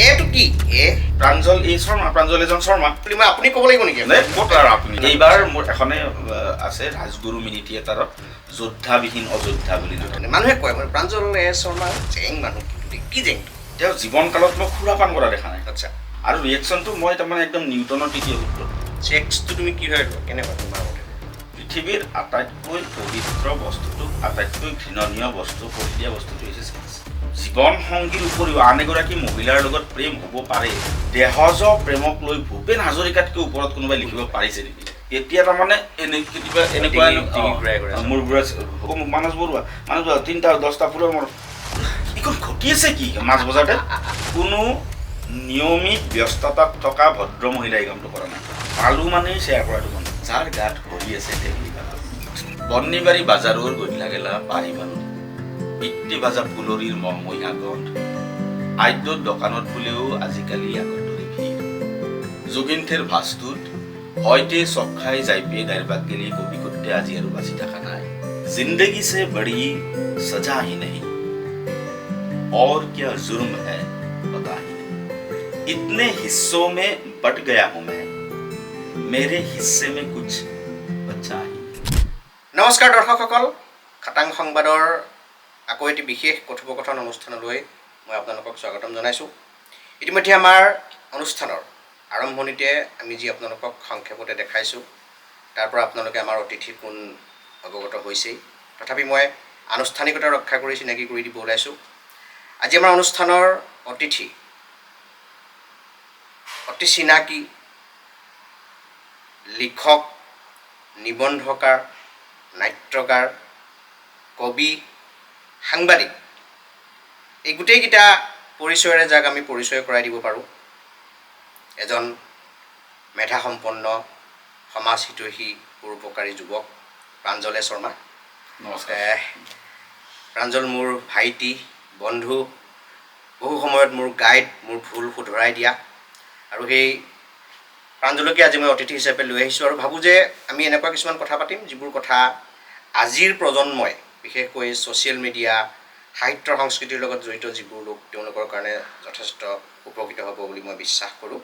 এটো কি এ প্ৰাঞ্জল এই শৰ্মা প্ৰাঞ্জল এজন শৰ্মা বুলি মই আপুনি ক'ব লাগিব নেকি ক'ত আৰু আপুনি এইবাৰ মোৰ এখনে আছে ৰাজগুৰু মিনি থিয়েটাৰত যোদ্ধাবিহীন অযোধ্যা বুলি মানুহে কয় মানে প্ৰাঞ্জল এ শৰ্মা জেং মানুহ কি জেং তেওঁ জীৱনকালত মই সুৰাপান কৰা দেখা নাই আচ্ছা আৰু ৰিয়েকশ্যনটো মই তাৰমানে একদম নিউটনৰ তৃতীয় সূত্ৰ চেক্সটো তুমি কি হয় কেনেকুৱা তোমাৰ মতে পৃথিৱীৰ আটাইতকৈ পবিত্ৰ বস্তুটো আটাইতকৈ ঘৃণনীয় বস্তু কৰি দিয়া বস্তুটো হৈছে ছেক্স জীৱন সংগীৰ উপৰিও আন এগৰাকী মহিলাৰ লগত প্ৰেম হ'ব পাৰে দেহজ প্ৰেমক লৈ ভূপেন হাজৰিকাতকৈ ওপৰত কোনোবাই লিখিব পাৰিছে নেকি এতিয়া তাৰমানে কেতিয়াবা এনেকুৱা মোৰ মানস বৰুৱা 3টা 10টা ফুলৰ মোৰ এইখন ঘটি আছে কি মাছ বজাৰতে কোনো নিয়মিত ব্যস্ততাত থকা ভদ্ৰ মহিলাই এই কামটো কৰা নাই পালো মানে শ্বেয়াৰ কৰাটো মন যাৰ গাত ভৰি আছে বন্নিবাৰী বাজাৰৰ গধূলা গেলা পাৰি মানুহ পিতৃ ভাজা ফুলৰিৰ মহমহীয়া গন্ধ আদ্যৰ দোকানত বোলেও আজিকালি আগৰ দৰে ভিৰ যোগিন্থেৰ ভাজটোত হয়তে চক খাই যাই পেয়ে ডাইৰবাগ গেলি কবি কৰতে আজি আৰু বাচি থকা নাই जिंदगी से बड़ी सजा ही नहीं और क्या जुर्म है पता ही नहीं इतने हिस्सों में बट गया हूं मैं मेरे हिस्से में कुछ बचा ही নমস্কাৰ দৰ্শকসকল খাটাং সংবাদৰ আকৌ এটি বিশেষ কথোপকথন অনুষ্ঠানলৈ মই আপোনালোকক স্বাগতম জনাইছোঁ ইতিমধ্যে আমাৰ অনুষ্ঠানৰ আৰম্ভণিতে আমি যি আপোনালোকক সংক্ষেপতে দেখাইছোঁ তাৰ পৰা আপোনালোকে আমাৰ অতিথি কোন অৱগত হৈছেই তথাপি মই আনুষ্ঠানিকতা ৰক্ষা কৰি চিনাকি কৰি দিব ওলাইছোঁ আজি আমাৰ অনুষ্ঠানৰ অতিথি অতি চিনাকি লিখক নিবন্ধকাৰ নাট্যকাৰ কবি সাংবাদিক এই গোটেইকেইটা পৰিচয়েৰে যাক আমি পৰিচয় কৰাই দিব পাৰোঁ এজন মেধাসম্পন্ন সমাজ হিতৈষী পৰোপকাৰী যুৱক প্ৰাঞ্জল এ শৰ্মা নমস্কাৰ প্ৰাঞ্জল মোৰ ভাইটি বন্ধু বহু সময়ত মোৰ গাইড মোৰ ভুল শুধৰাই দিয়া আৰু সেই প্ৰাঞ্জলকে আজি মই অতিথি হিচাপে লৈ আহিছোঁ আৰু ভাবোঁ যে আমি এনেকুৱা কিছুমান কথা পাতিম যিবোৰ কথা আজিৰ প্ৰজন্মই বিশেষকৈ ছ'চিয়েল মিডিয়া সাহিত্য সংস্কৃতিৰ লগত জড়িত যিবোৰ লোক তেওঁলোকৰ কাৰণে যথেষ্ট উপকৃত হ'ব বুলি মই বিশ্বাস কৰোঁ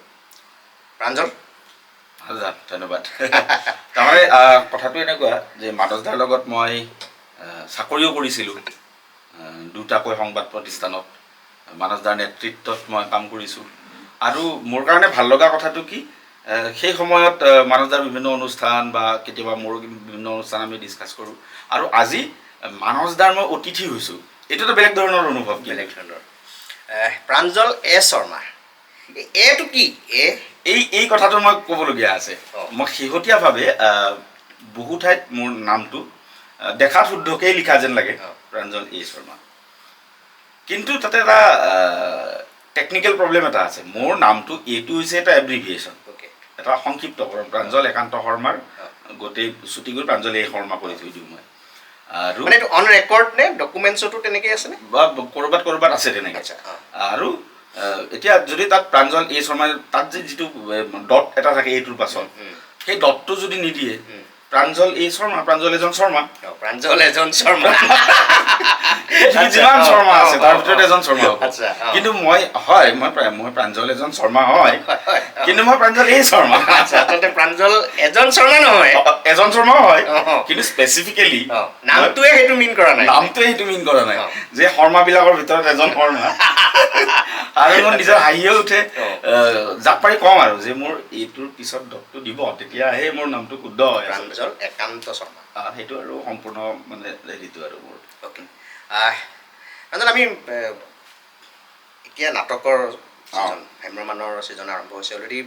প্ৰাঞ্জল ধন্যবাদ তাৰমানে কথাটো এনেকুৱা যে মানস দাৰ লগত মই চাকৰিও কৰিছিলোঁ দুটাকৈ সংবাদ প্ৰতিষ্ঠানত মানস দাৰ নেতৃত্বত মই কাম কৰিছোঁ আৰু মোৰ কাৰণে ভাল লগা কথাটো কি সেই সময়ত মানস দাৰ বিভিন্ন অনুষ্ঠান বা কেতিয়াবা মোৰ বিভিন্ন অনুষ্ঠান আমি ডিছকাছ কৰোঁ আৰু আজি মানস দাৰ মই অতিথি হৈছোঁ এইটোতো বেলেগ ধৰণৰ অনুভৱ বেলেগ ধৰণৰ প্ৰাঞ্জল এ শৰ্মা এটো কি এই কথাটো মই ক'বলগীয়া আছে মই শেহতীয়াভাৱে বহু ঠাইত মোৰ নামটো দেখাত শুদ্ধকেই লিখা যেন লাগে প্ৰাঞ্জল এ শৰ্মা কিন্তু তাতে এটা টেকনিকেল প্ৰব্লেম এটা আছে মোৰ নামটো এইটো হৈছে এটা এব্ৰিভিয়েশ্যন এটা সংক্ষিপ্তকৰণ প্ৰাঞ্জল একান্ত শৰ্মাৰ গোটেই ছুটি গৈ প্ৰাঞ্জল এ শৰ্মা কৰি থৈ দিওঁ মই আৰু মানে অন ৰেকৰ্ড নে ডকুমেণ্টছতো তেনেকৈ আছেনে বা ক'ৰবাত আছে তেনেকৈ আৰু এতিয়া যদি তাত প্ৰাঞ্জল এ শৰ্মাৰ তাত যে যিটো ডট এটা থাকে এইটোৰ পাছত সেই ডটটো যদি নিদিয়ে প্ৰাঞ্জল এ শৰ্মা প্ৰাঞ্জল এজন শৰ্মা প্ৰাঞ্জল এজন শৰ্মা যিমান শৰ্মা আছে তাৰ ভিতৰত এজন শৰ্মা হ'ব কিন্তু মই প্ৰাঞ্জল এজন শৰ্মা হয় কিন্তু মই প্ৰাঞ্জল এ শৰ্মা প্ৰাঞ্জল এজন শৰ্মা নহয় এজন শৰ্মা হয় কিন্তু স্পেচিফিকেলি নামটোৱে সেইটো মিন কৰা নাই যে শৰ্মাবিলাকৰ ভিতৰত এজন শৰ্মা আৰু মোৰ নিজৰ হাঁহিয়ে উঠে যাক পাৰি কওঁ আৰু যে মোৰ এইটোৰ পিছত ডটটো দিব তেতিয়াহে মোৰ নামটো শুদ্ধ হয় প্ৰাঞ্জল একান্ত শৰ্মা সেইটো আৰু সম্পূৰ্ণ মানে হেৰিটো আৰু মোৰ অ'কে প্ৰাঞ্জল আমি এতিয়া নাটকৰ ছিজন ভ্ৰাম্যমাণৰ ছিজন আৰম্ভ হৈছে অলৰেডি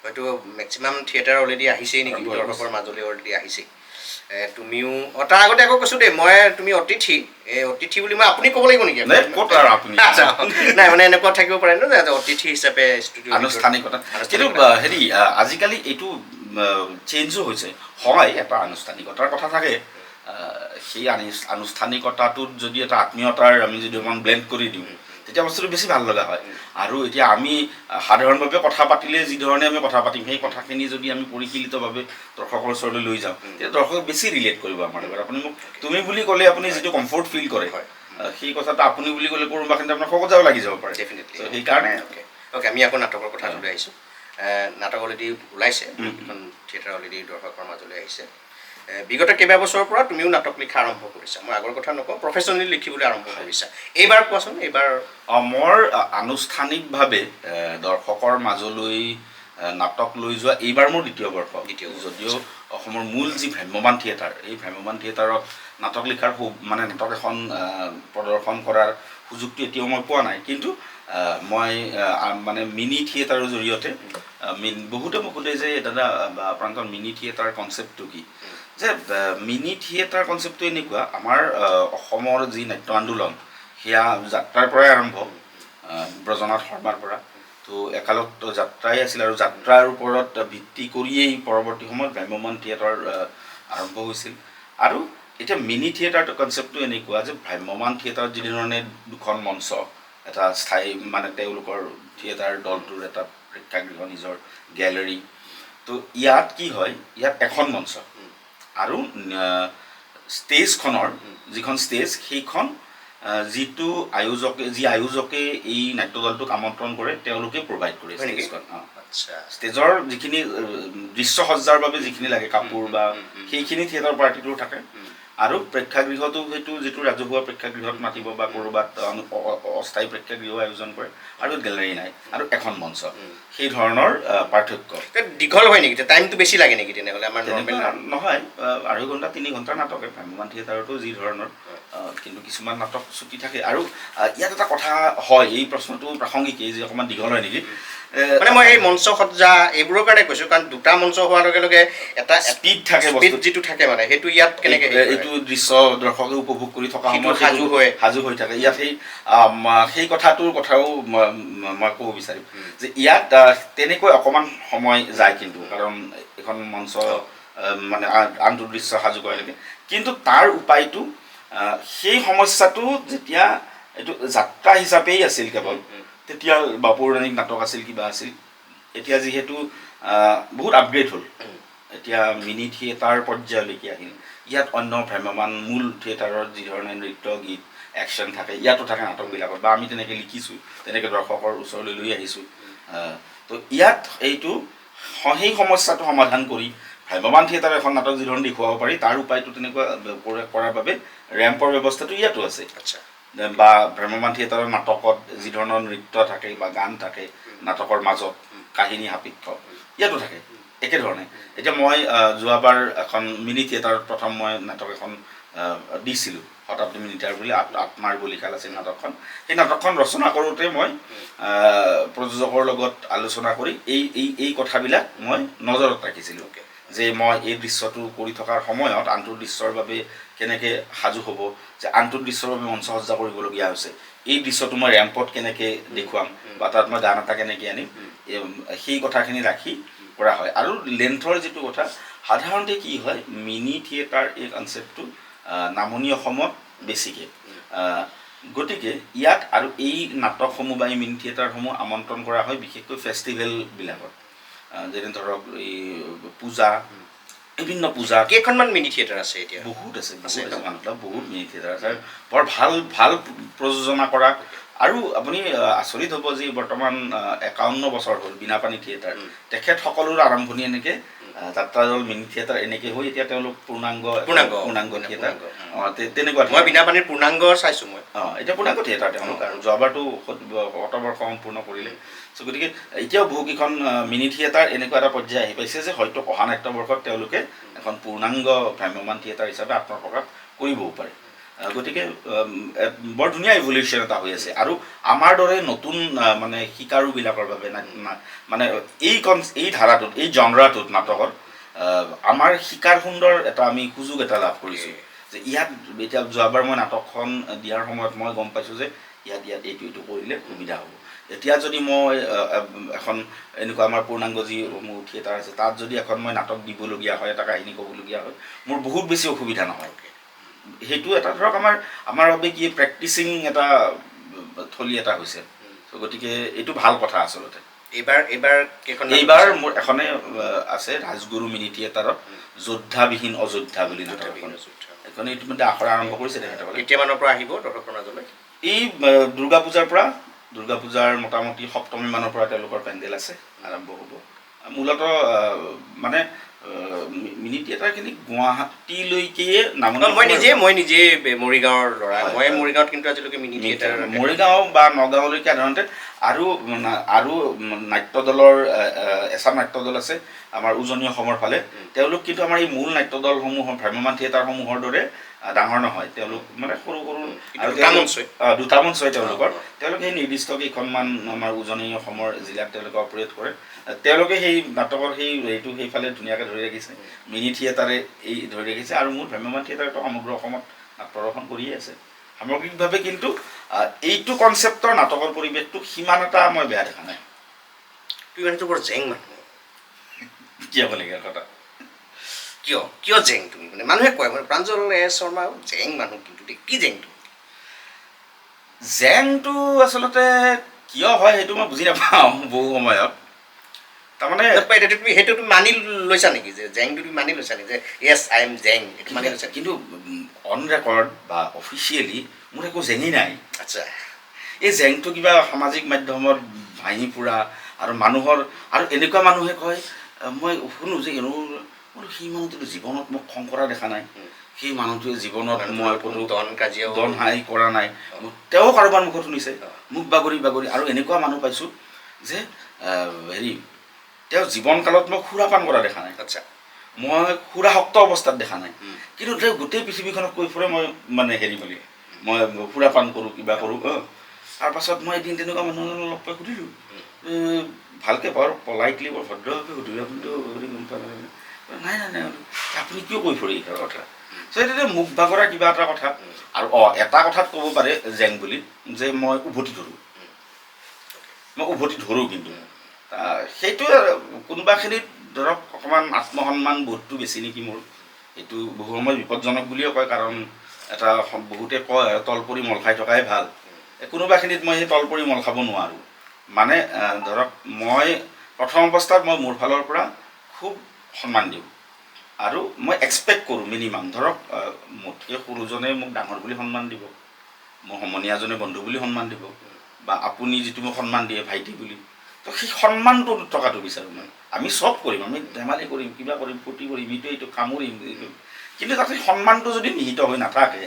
হয়তো মেক্সিমাম থিয়েটাৰ অলৰেডি আহিছেই নেকি দৰ্শকৰ মাজলৈ অলৰেডি আহিছেই তুমিও তাৰ আগতে আকৌ কৈছোঁ দেই তুমি অতিথি অতিথি বুলি মই আপুনি ক'ব লাগিব নেকি ক'ত আৰু আপুনি নাই মানে এনেকুৱা থাকিব পাৰে ন যে অতিথি হিচাপে ষ্টুডিঅ' আনুষ্ঠানিকতা কিন্তু হেৰি আজিকালি এইটো চেঞ্জো হৈছে হয় এটা আনুষ্ঠানিকতাৰ কথা থাকে সেই আনুষ্ঠানিকতাটোত যদি এটা আত্মীয়তাৰ আমি যদি অকণমান ব্লেণ্ড কৰি দিওঁ তেতিয়া বস্তুটো বেছি ভাল লগা হয় আৰু এতিয়া আমি সাধাৰণভাৱে কথা পাতিলে যিধৰণে আমি কথা পাতিম সেই কথাখিনি যদি আমি পৰিশীলিতভাৱে দৰ্শকৰ ওচৰলৈ লৈ যাওঁ তেতিয়া দৰ্শকে বেছি ৰিলেট কৰিব আমাৰ লগত আপুনি মোক তুমি বুলি ক'লে আপুনি যিটো কমফৰ্ট ফিল কৰে সেই কথাটো আপুনি বুলি ক'লে কোনোবাখিনিত আপোনাৰ সহজাও লাগি যাব পাৰে ডেফিনেটলি সেইকাৰণে অ'কে আমি আকৌ নাটকৰ কথাটো লৈ আহিছোঁ নাটক অলৰেডি ওলাইছে এখন থিয়েটাৰ অলৰেডি দৰ্শকৰ মাজলৈ আহিছে বিগত কেইবাবছৰৰ পৰা তুমিও নাটক লিখা আৰম্ভ কৰিছা মই আগৰ কথা নকওঁ প্ৰফেচনেলি লিখিবলৈ আৰম্ভ কৰিছা এইবাৰ কোৱাচোন এইবাৰ মোৰ আনুষ্ঠানিকভাৱে দৰ্শকৰ মাজলৈ নাটক লৈ যোৱা এইবাৰ মোৰ দ্বিতীয় বৰ্ষ যদিও অসমৰ মূল যি ভ্ৰাম্যমান থিয়েটাৰ এই ভ্ৰাম্যমান থিয়েটাৰত নাটক লিখাৰ মানে নাটক এখন প্ৰদৰ্শন কৰাৰ সুযোগটো এতিয়াও মই পোৱা নাই কিন্তু মই মানে মিনি থিয়েটাৰৰ জৰিয়তে বহুতে মোক সোধে যে দাদা আপোনালোকৰ মিনি থিয়েটাৰ কনচেপ্টটো কি যে মিনি থিয়েটাৰ কনচেপ্টটো এনেকুৱা আমাৰ অসমৰ যি নাট্য আন্দোলন সেয়া যাত্ৰাৰ পৰাই আৰম্ভ ব্ৰজনাথ শৰ্মাৰ পৰা তো একালত যাত্ৰাই আছিল আৰু যাত্ৰাৰ ওপৰত ভিত্তি কৰিয়েই পৰৱৰ্তী সময়ত ভ্ৰাম্যমান থিয়েটাৰ আৰম্ভ হৈছিল আৰু এতিয়া মিনি থিয়েটাৰটো কনচেপ্টটো এনেকুৱা যে ভ্ৰাম্যমান থিয়েটাৰত যিধৰণে দুখন মঞ্চ এটা স্থায়ী মানে তেওঁলোকৰ থিয়েটাৰ দলটোৰ এটা প্ৰেক্ষাগৃহ নিজৰ গেলেৰী তো ইয়াত কি হয় ইয়াত এখন মঞ্চ আৰু ষ্টেজখনৰ যিখন ষ্টেজ সেইখন যিটো আয়োজকে এই নাট্যদলটোক আমন্ত্ৰণ কৰে তেওঁলোকে প্ৰভাইড কৰে ষ্টেজখন ষ্টেজৰ যিখিনি দৃশ্যসজ্জাৰ বাবে যিখিনি লাগে কাপোৰ বা সেইখিনি থিয়েটাৰ পাৰ্টিটোৰ থাকে আৰু প্ৰেক্ষাগৃহটো সেইটো যিটো ৰাজহুৱা প্ৰেক্ষাগৃহত মাতিব বা ক'ৰবাত অস্থায়ী প্ৰেক্ষাগৃহ আয়োজন কৰে আৰু গেলেৰী নাই আৰু এখন মঞ্চ সেই ধৰণৰ পাৰ্থক্য দীঘল হয় নেকি টাইমটো বেছি লাগে নেকি তেনেহ'লে আমাৰ নহয় 2.5 ঘণ্টা 3 ঘণ্টাৰ নাটকে ভ্ৰাম্যমান থিয়েটাৰতো যি ধৰণৰ কিন্তু কিছুমান নাটক ছুটি থাকে আৰু ইয়াত এটা কথা হয় এই প্ৰশ্নটো প্ৰাসংগিকেই যে অকণমান দীঘল হয় নেকি মানে মই এই মঞ্চ সজ্জা এইবোৰৰ কাৰণে কৈছোঁ কাৰণ দুটা মঞ্চ হোৱাৰ লগে লগে এটা স্পীড থাকে যিটো থাকে মানে সেইটো ইয়াত কেনেকৈ এইটো দৃশ্য দৰ্শকে উপভোগ কৰি থকা সময়ত সাজু হৈ থাকে ইয়াত সেই কথাটোৰ কথাও মই ক'ব বিচাৰিম যে ইয়াত তেনেকৈ অকণমান সময় যায় কিন্তু কাৰণ এখন মঞ্চ মানে আনটো দৃশ্য সাজু কৰালৈকে কিন্তু তাৰ উপায়টো সেই সমস্যাটো যেতিয়া এইটো যাত্ৰা হিচাপেই আছিল কেৱল তেতিয়া বা পৌৰাণিক নাটক আছিল কিবা আছিল এতিয়া যিহেতু বহুত আপগ্ৰেড হ'ল এতিয়া মিনি থিয়েটাৰ পৰ্যায়লৈকে আহিল ইয়াত অন্য ভ্ৰাম্যমান মূল থিয়েটাৰৰ যি ধৰণে নৃত্য গীত একশ্যন থাকে ইয়াতো থাকে নাটকবিলাকত বা আমি তেনেকৈ লিখিছোঁ তেনেকৈ দৰ্শকৰ ওচৰলৈ লৈ আহিছোঁ তো ইয়াত এইটো সেই সমস্যাটো সমাধান কৰি ভ্ৰাম্যমান থিয়েটাৰ এখন নাটক যিধৰণে দেখুৱাব পাৰি তাৰ উপায়টো তেনেকুৱা কৰাৰ বাবে ৰেম্পৰ ব্যৱস্থাটো ইয়াতো আছে বা ভ্ৰাম্যমান থিয়েটাৰৰ নাটকত যি ধৰণৰ নৃত্য থাকে বা গান থাকে নাটকৰ মাজত কাহিনী সাপেক্ষ ইয়াতো থাকে একেধৰণে এতিয়া মই যোৱাবাৰ এখন মিনি থিয়েটাৰত প্ৰথম মই নাটক এখন দিছিলোঁ শতাব্দী মিনি থিয়েটাৰ বুলি আত্মাৰ বুলি খেল আছিল নাটকখন সেই নাটকখন ৰচনা কৰোঁতে মই প্ৰযোজকৰ লগত আলোচনা কৰি এই কথাবিলাক মই নজৰত ৰাখিছিলোঁ যে মই এই দৃশ্যটো কৰি থকাৰ সময়ত আনটো দৃশ্যৰ বাবে কেনেকৈ সাজু হ'ব যে আনটো দৃশ্যৰ বাবে মঞ্চ সজ্জা কৰিবলগীয়া হৈছে এই দৃশ্যটো মই ৰেম্পত কেনেকৈ দেখুৱাম বা তাত মই গান এটা কেনেকৈ আনিম সেই কথাখিনি ৰাখি কৰা হয় আৰু লেন্থৰ যিটো কথা সাধাৰণতে কি হয় মিনি থিয়েটাৰ এই কনচেপ্টটো নামনি অসমত বেছিকৈ গতিকে ইয়াত আৰু এই নাটকসমূহ বা এই মিনি থিয়েটাৰসমূহ আমন্ত্ৰণ কৰা হয় বিশেষকৈ ফেষ্টিভেলবিলাকত যেনে ধৰক এই পূজা বিভিন্ন পূজা কেইখনমান মিনি থিয়েটাৰ আছে এতিয়া বহুত আছে বহুত মিনি থিয়েটাৰ আছে বৰ ভাল প্ৰযোজনা কৰা আৰু আপুনি আচৰিত হ'ব যে বৰ্তমান 51 বছৰ হ'ল বীণাপানী থিয়েটাৰ তেখেতসকলৰ আৰম্ভণি এনেকৈ যাত্ৰাদল মিনি থিয়েটাৰ এনেকৈ হৈ এতিয়া তেওঁলোক পূৰ্ণাংগ থিয়েটাৰ তেনেকুৱা মই বীণাপানীৰ পূৰ্ণাংগ চাইছোঁ মই এতিয়া পূৰ্ণাংগ থিয়েটাৰ তেওঁলোক আৰু যোৱাবাৰতো 100 বৰ্ষ সম্পূৰ্ণ কৰিলে চ' গতিকে এতিয়াও বহুকেইখন মিনি থিয়েটাৰ এনেকুৱা এটা পৰ্যায় আহি পাইছে যে হয়তো অহা নাট্যবৰ্ষত তেওঁলোকে এখন পূৰ্ণাংগ ভ্ৰাম্যমান থিয়েটাৰ হিচাপে আত্মপ্ৰকাশ কৰিবও পাৰে গতিকে বৰ ধুনীয়া ইভলিউশ্যন এটা হৈ আছে আৰু আমাৰ দৰে নতুন মানে শিকাৰুবিলাকৰ বাবে মানে এই ধাৰাটোত এই জনৰাটোত নাটকত আমাৰ শিকাৰ সুন্দৰ এটা আমি সুযোগ এটা লাভ কৰিছোঁ যে ইয়াত এতিয়া যোৱাবাৰ মই নাটকখন দিয়াৰ সময়ত মই গম পাইছোঁ যে ইয়াত এইটো কৰিলে সুবিধা হ'ব এতিয়া যদি মই এখন এনেকুৱা আমাৰ পূৰ্ণাংগ যিসমূহ থিয়েটাৰ আছে তাত যদি এখন মই নাটক দিবলগীয়া হয় এটা কাহিনী ক'বলগীয়া হয় মোৰ বহুত বেছি অসুবিধা নহয় সেইটো এটা ধৰক আমাৰ বাবে কি প্ৰেক্টিচিং এটা থলী এটা হৈছে গতিকে এইটো ভাল কথা আচলতে এইবাৰ মোৰ এখনে আছে ৰাজগুৰু মিনি থিয়েটাৰত যোদ্ধাবিহীন অযোধ্যা বুলি নাটক কাৰণ ইতিমধ্যে আখৰা আৰম্ভ কৰিছে তেখেতসকলে। কেতিয়ামানৰ পৰা আহিব দৰ্শক মাজলৈ? এই দুৰ্গা পূজাৰ পৰা, দুৰ্গা পূজাৰ মোটামুটি সপ্তমী মানৰ পৰা তেওঁলোকৰ পেণ্ডেল আছে, আৰম্ভ হ'ব। মূলতঃ মানে মিনি থিয়েটাৰখিনি গুৱাহাটীলৈকেয়ে নামনি। মই নিজে মৰিগাঁৱৰ ল'ৰা, মই মৰিগাঁৱত কিন্তু আজিলৈকে মিনি থিয়েটাৰ, মৰিগাঁও বা নগাঁৱলৈকে সাধাৰণতে। আৰু নাট্য দলৰ এছাম নাট্য দল আছে আমাৰ উজনি অসমৰ ফালে, তেওঁলোক কিন্তু আমাৰ এই মূল নাট্য দলসমূহৰ ভ্ৰাম্যমাণ থিয়েটাৰসমূহৰ দৰে ডাঙৰ নহয়, তেওঁলোক মানে সৰু সৰু দুটা মঞ্চ হয় তেওঁলোকৰ। তেওঁলোকে সেই নিৰ্দিষ্ট কেইখনমান আমাৰ উজনি অসমৰ জিলাত তেওঁলোকে অপাৰেট কৰে। তেওঁলোকে সেই নাটকৰ সেইফালে ধুনীয়াকৈ ধৰি ৰাখিছে, মিনি থিয়েটাৰে এই ধৰি ৰাখিছে, আৰু মোৰ ভ্ৰাম্যমাণ থিয়েটাৰটো সমগ্ৰ অসমত প্ৰদৰ্শন কৰিয়ে আছে। সামগ্ৰিকভাৱে কিন্তু এইটো কনচেপ্টৰ নাটকৰ পৰিৱেশটো সিমান এটা মই বেয়া দেখা নাই। তুমি মানুহটো বৰ জেং মানুহ, কি হ'ব লাগে কথা? কিয় জেং তুমি? মানে মানুহে কয় মানে প্ৰাঞ্জল শৰ্মা জেং মানুহ, কিন্তু কি জেংটো? জেংটো আচলতে কিয় হয় সেইটো মই বুজি নাপাওঁ বহু সময়ত। তাৰমানে সেইটো তুমি মানি লৈছা নেকি, যে জেংটো তুমি মানি লৈছা নেকি, যে য়েছ আই এম জেং, এইটো মানি লৈছা? কিন্তু অন ৰেকৰ্ড বা অফিচিয়েলি মোৰ একো জেঙি নাই। আচ্ছা, এই জেংটো কিবা সামাজিক মাধ্যমত ভাঙি ফুৰা আৰু মানুহৰ, আৰু এনেকুৱা মানুহে কয়, মই শুনো যে সেই মানুহটোতো জীৱনত মোক খং কৰা দেখা নাই, সেই মানুহটোৱে জীৱনত মই কোনো দন হাই কৰা নাই, তেওঁ কাৰোবাৰ মুখত শুনিছে, মুখ বাগৰি বাগৰি। আৰু এনেকুৱা মানুহ পাইছোঁ যে তেওঁ জীৱনকালত মই সুৰাপান কৰা দেখা নাই। আচ্ছা, মই সুৰাসক্ত অৱস্থাত দেখা নাই, কিন্তু তেওঁ গোটেই পৃথিৱীখনক কৈ ফুৰে মই মানে বুলি মই সুৰাপান কৰোঁ, কিবা কৰোঁ। তাৰপাছত মই এদিন তেনেকুৱা মানুহ লগ পাই সুধিলোঁ, ভালকৈ বৰ পলাইটলি বৰ ভদ্ৰভাৱে সুধিলোঁ, আপুনিতো গম পালে নাই নাই নাই আপুনি কিয় কৈ ফুৰে এইটো কথা? চ' এইটো মুখ বাগৰা কিবা এটা কথা। আৰু এটা কথাত ক'ব পাৰে জেং বুলি, যে মই উভতি ধৰোঁ, কিন্তু সেইটো কোনোবাখিনিত ধৰক অকণমান আত্মসন্মান বোধটো বেছি নেকি মোৰ। এইটো বহু সময় বিপদজনক বুলিও কয়, কাৰণ এটা বহুতে কয় তল পৰি মল খাই থকাই ভাল। কোনোবাখিনিত মই সেই তল পৰি মল খাব নোৱাৰোঁ। মানে ধৰক মই প্ৰথম অৱস্থাত মই মোৰ ফালৰ পৰা খুব সন্মান দিওঁ, আৰু মই এক্সপেক্ট কৰোঁ মিনিমাম, ধৰক মোতকৈ সৰুজনে মোক ডাঙৰ বুলি সন্মান দিব, মোৰ সমনীয়াজনে বন্ধু বুলি সন্মান দিব, বা আপুনি যিটো মোক সন্মান দিয়ে ভাইটি বুলি, তো সেই সন্মানটো থকাটো বিচাৰোঁ মই। আমি চব কৰিম, আমি ধেমালি কৰিম, কিবা কৰিম, ফূৰ্তি কৰিম, এইটো কামুৰিম, কিন্তু তাতে সন্মানটো যদি নিহিত হৈ নাথাকে,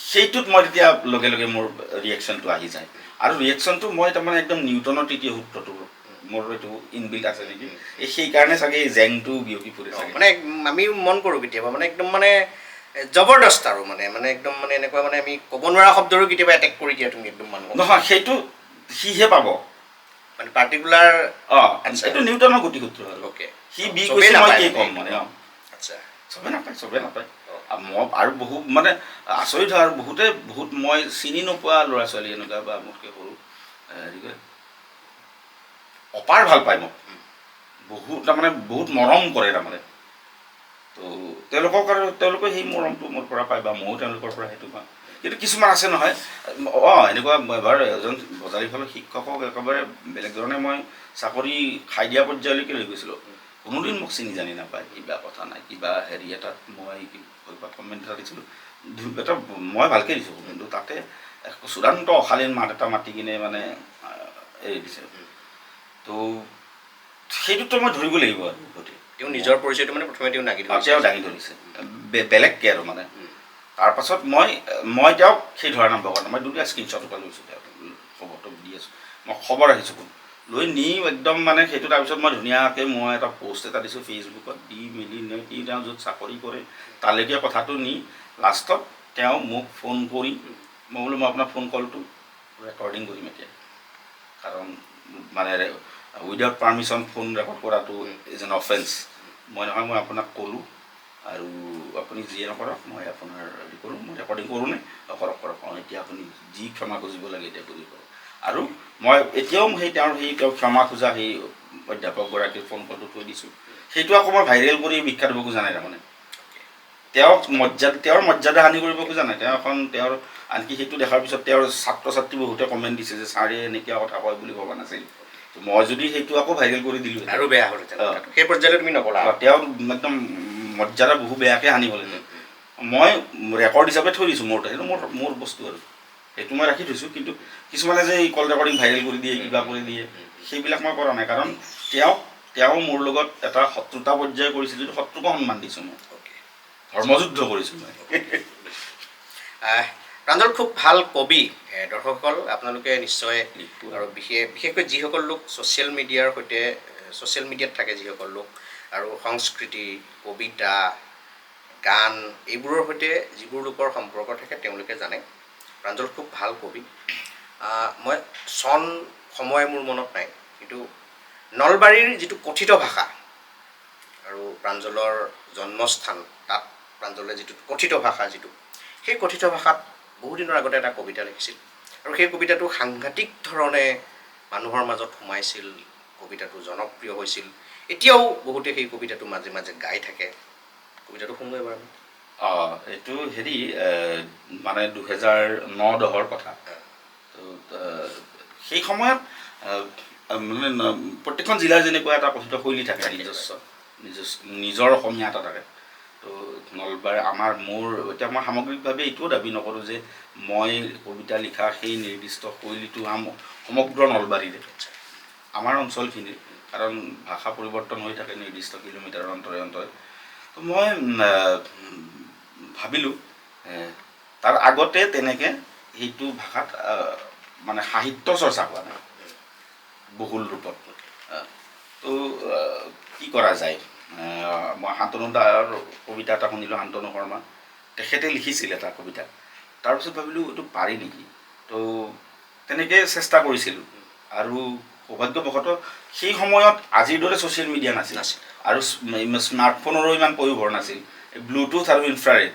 সেইটোত মই তেতিয়া লগে লগে মোৰ ৰিয়েকশ্যনটো আহি যায়। আৰু ৰিয়েকশ্যনটো মই তাৰমানে একদম নিউটনৰ তৃতীয় সূত্ৰটো মোৰ এইটো ইনবিল্ট আছে নেকি, সেইকাৰণে চাগে এই জেংটো বিয়পি ফুৰে চাগে। মানে আমি মন কৰোঁ কেতিয়াবা, মানে একদম মানে জবৰদস্ত আৰু মানে একদম মানে এনেকুৱা, মানে আমি ক'ব নোৱাৰা শব্দৰো কেতিয়াবা এটেক কৰি দিয়া তুমি একদম মানুহ। নহয়, সেইটো সিহে পাব, মানে পাৰ্টিকুলাৰ। এইটো নিউটনৰ গতিসূত্ৰ আৰু অ'কে, সি বি কৈছে মই কি ক'ম মানে। আচ্ছা, চবে নাপায়। মই আৰু বহুত মানে আচৰিত হয়, আৰু বহুত মই চিনি নোপোৱা ল'ৰা ছোৱালী এনেকুৱা বা মোতকৈ সৰু অপাৰ ভাল পায় মোক, তাৰমানে বহুত মৰম কৰে তাৰমানে। তো তেওঁলোকে সেই মৰমটো মোৰ পৰা পায়, বা ময়ো তেওঁলোকৰ পৰা সেইটো পাওঁ। কিন্তু কিছুমান আছে নহয়, এনেকুৱা এবাৰ এজন বজাৰীফালৰ শিক্ষকক একেবাৰে বেলেগ ধৰণে মই চাকৰি খাই দিয়া পৰ্যায়লৈকে লৈ গৈছিলোঁ। কোনোদিন মোক চিনি জানি নাপায়, কিবা কথা নাই, কিবা এটাত মই কমেণ্ট এটা দিছিলোঁ, এটা মই ভালকৈ দিছোঁ, কিন্তু তাতে চূড়ান্ত অশালীন মাত এটা মাতি কিনে মানে এৰি দিছে। তো সেইটোতো মই ধৰিব লাগিব আৰু উভতি। তেওঁ নিজৰ পৰিচয়টো মানে প্ৰথমে তেওঁ দাঙি ধৰিছে বেলেগকৈ আৰু মানে। তাৰপাছত মই তেওঁক সেই ধৰা নাম্বৰ কৰা নাই, মই দুটা স্ক্ৰীণশ্বট এটা লৈছোঁ, তেওঁক খবৰটো দি আছোঁ, মই খবৰ ৰাখিছোঁ লৈ নি একদম মানে সেইটো। তাৰপিছত মই ধুনীয়াকৈ মই এটা পষ্ট এটা দিছোঁ ফেচবুকত, দি মেলি তেওঁ য'ত চাকৰি কৰে তালৈকে কথাটো নি লাষ্টত তেওঁ মোক ফোন কৰি, মই বোলো মই আপোনাৰ ফোন কলটো ৰেকৰ্ডিং কৰিম এতিয়া, কাৰণ মানে উইদাউট পাৰ্মিশ্যন ফোন ৰেকৰ্ড কৰাটো ইজ এন অফেন্স। মই আপোনাক ক'লোঁ, আৰু আপুনি যিয়ে নকৰক মই আপোনাৰ হেৰি কৰোঁ, মই ৰেকৰ্ডিং কৰোঁনে কৰক, এতিয়া আপুনি যি ক্ষমা খুজিব লাগে এতিয়া খুজি কৰক। আৰু মই এতিয়াও তেওঁ ক্ষমা খোজা সেই অধ্যাপকগৰাকীৰ ফোন কলটো থৈ দিছোঁ। সেইটো আকৌ মই ভাইৰেল কৰি বিখ্যাত হ'ব খোজা নাই, তাৰমানে তেওঁৰ মৰ্যাদা হানি কৰিব খোজা নাই। তেওঁৰ আনকি সেইটো দেখাৰ পিছত তেওঁৰ ছাত্ৰ ছাত্ৰী বহুতে কমেণ্ট দিছে যে ছাৰে এনেকুৱা কথা কয় বুলি ভবা নাছিল। মই যদি সেইটো আকৌ ভাইৰেল কৰি দিলোঁ আৰু বেয়া হ'ল, সেই পৰ্যায়ত তুমি নকলা, তেওঁ একদম মৰ্যাদা বহু বেয়াকৈ হানি হ'লহেঁতেন। মই ৰেকৰ্ড হিচাপে থৈ দিছোঁ মোৰ তাত, সেইটো মোৰ বস্তু আৰু সেইটো মই ৰাখি থৈছোঁ। কিন্তু কিছুমানে যে এই কল ৰেকৰ্ডিং ভাইৰেল কৰি দিয়ে, কিবা কৰি দিয়ে, সেইবিলাক মই কৰা নাই। কাৰণ তেওঁ মোৰ লগত এটা শত্ৰুতা পৰ্যায় কৰিছিল, যিটো শত্ৰুকো সন্মান দিছোঁ মই, ধৰ্মযুদ্ধ কৰিছোঁ মই। প্ৰাঞ্জল খুব ভাল কবি। দৰ্শকসকল আপোনালোকে নিশ্চয় আৰু বিশেষকৈ যিসকল লোক ছ'চিয়েল মিডিয়াত থাকে, যিসকল লোক আৰু সংস্কৃতি, কবিতা, গান এইবোৰৰ সৈতে যিবোৰ লোকৰ সম্পৰ্ক থাকে তেওঁলোকে জানে প্ৰাঞ্জল খুব ভাল কবি। মই সময় মোৰ মনত নাই, কিন্তু নলবাৰীৰ যিটো কথিত ভাষা আৰু প্ৰাঞ্জলৰ জন্মস্থান, তাত প্ৰাঞ্জলে যিটো কথিত ভাষা সেই কথিত ভাষাত বহুদিনৰ আগতে এটা কবিতা লিখিছিল আৰু সেই কবিতাটো সাংঘাতিক ধৰণে মানুহৰ মাজত সোমাইছিল, কবিতাটো জনপ্ৰিয় হৈছিল। এতিয়াও বহুতে সেই কবিতাটো মাজে মাজে গাই থাকে। কবিতাটো শুনো এবাৰ। এইটো হেৰি মানে 2009-10ৰ কথা। তো সেই সময়ত মানে প্ৰত্যেকখন জিলাৰ যেনেকুৱা এটা কথিত শৈলী থাকে, নিজৰ অসমীয়া এটা থাকে। তো নলবাৰী মোৰ এতিয়া মই সামগ্ৰিকভাৱে এইটোও দাবী নকৰোঁ যে মই কবিতা লিখা সেই নিৰ্দিষ্ট শৈলীটো সমগ্ৰ নলবাৰীৰে, আমাৰ অঞ্চলখিনিৰ, কাৰণ ভাষা পৰিৱৰ্তন হৈ থাকে নিৰ্দিষ্ট কিলোমিটাৰৰ অন্তৰে অন্তৰে। তো মই ভাবিলোঁ তাৰ আগতে তেনেকৈ সেইটো ভাষাত মানে সাহিত্য চৰ্চা হোৱা নাই বহুল ৰূপত। তো কি কৰা যায়, মই শান্তনু দাৰ কবিতা এটা শুনিলোঁ, শান্তনু শৰ্মা, তেখেতে লিখিছিল এটা কবিতা। তাৰপিছত ভাবিলোঁ এইটো পাৰি নেকি। তো তেনেকৈ চেষ্টা কৰিছিলোঁ আৰু সৌভাগ্যবশতঃ সেই সময়ত আজিৰ দৰে ছ'চিয়েল মিডিয়া নাছিল আৰু স্মাৰ্টফোনৰো ইমান প্ৰয়োভৰ নাছিল, ব্লুটুথ আৰু ইনফ্ৰাৰেড।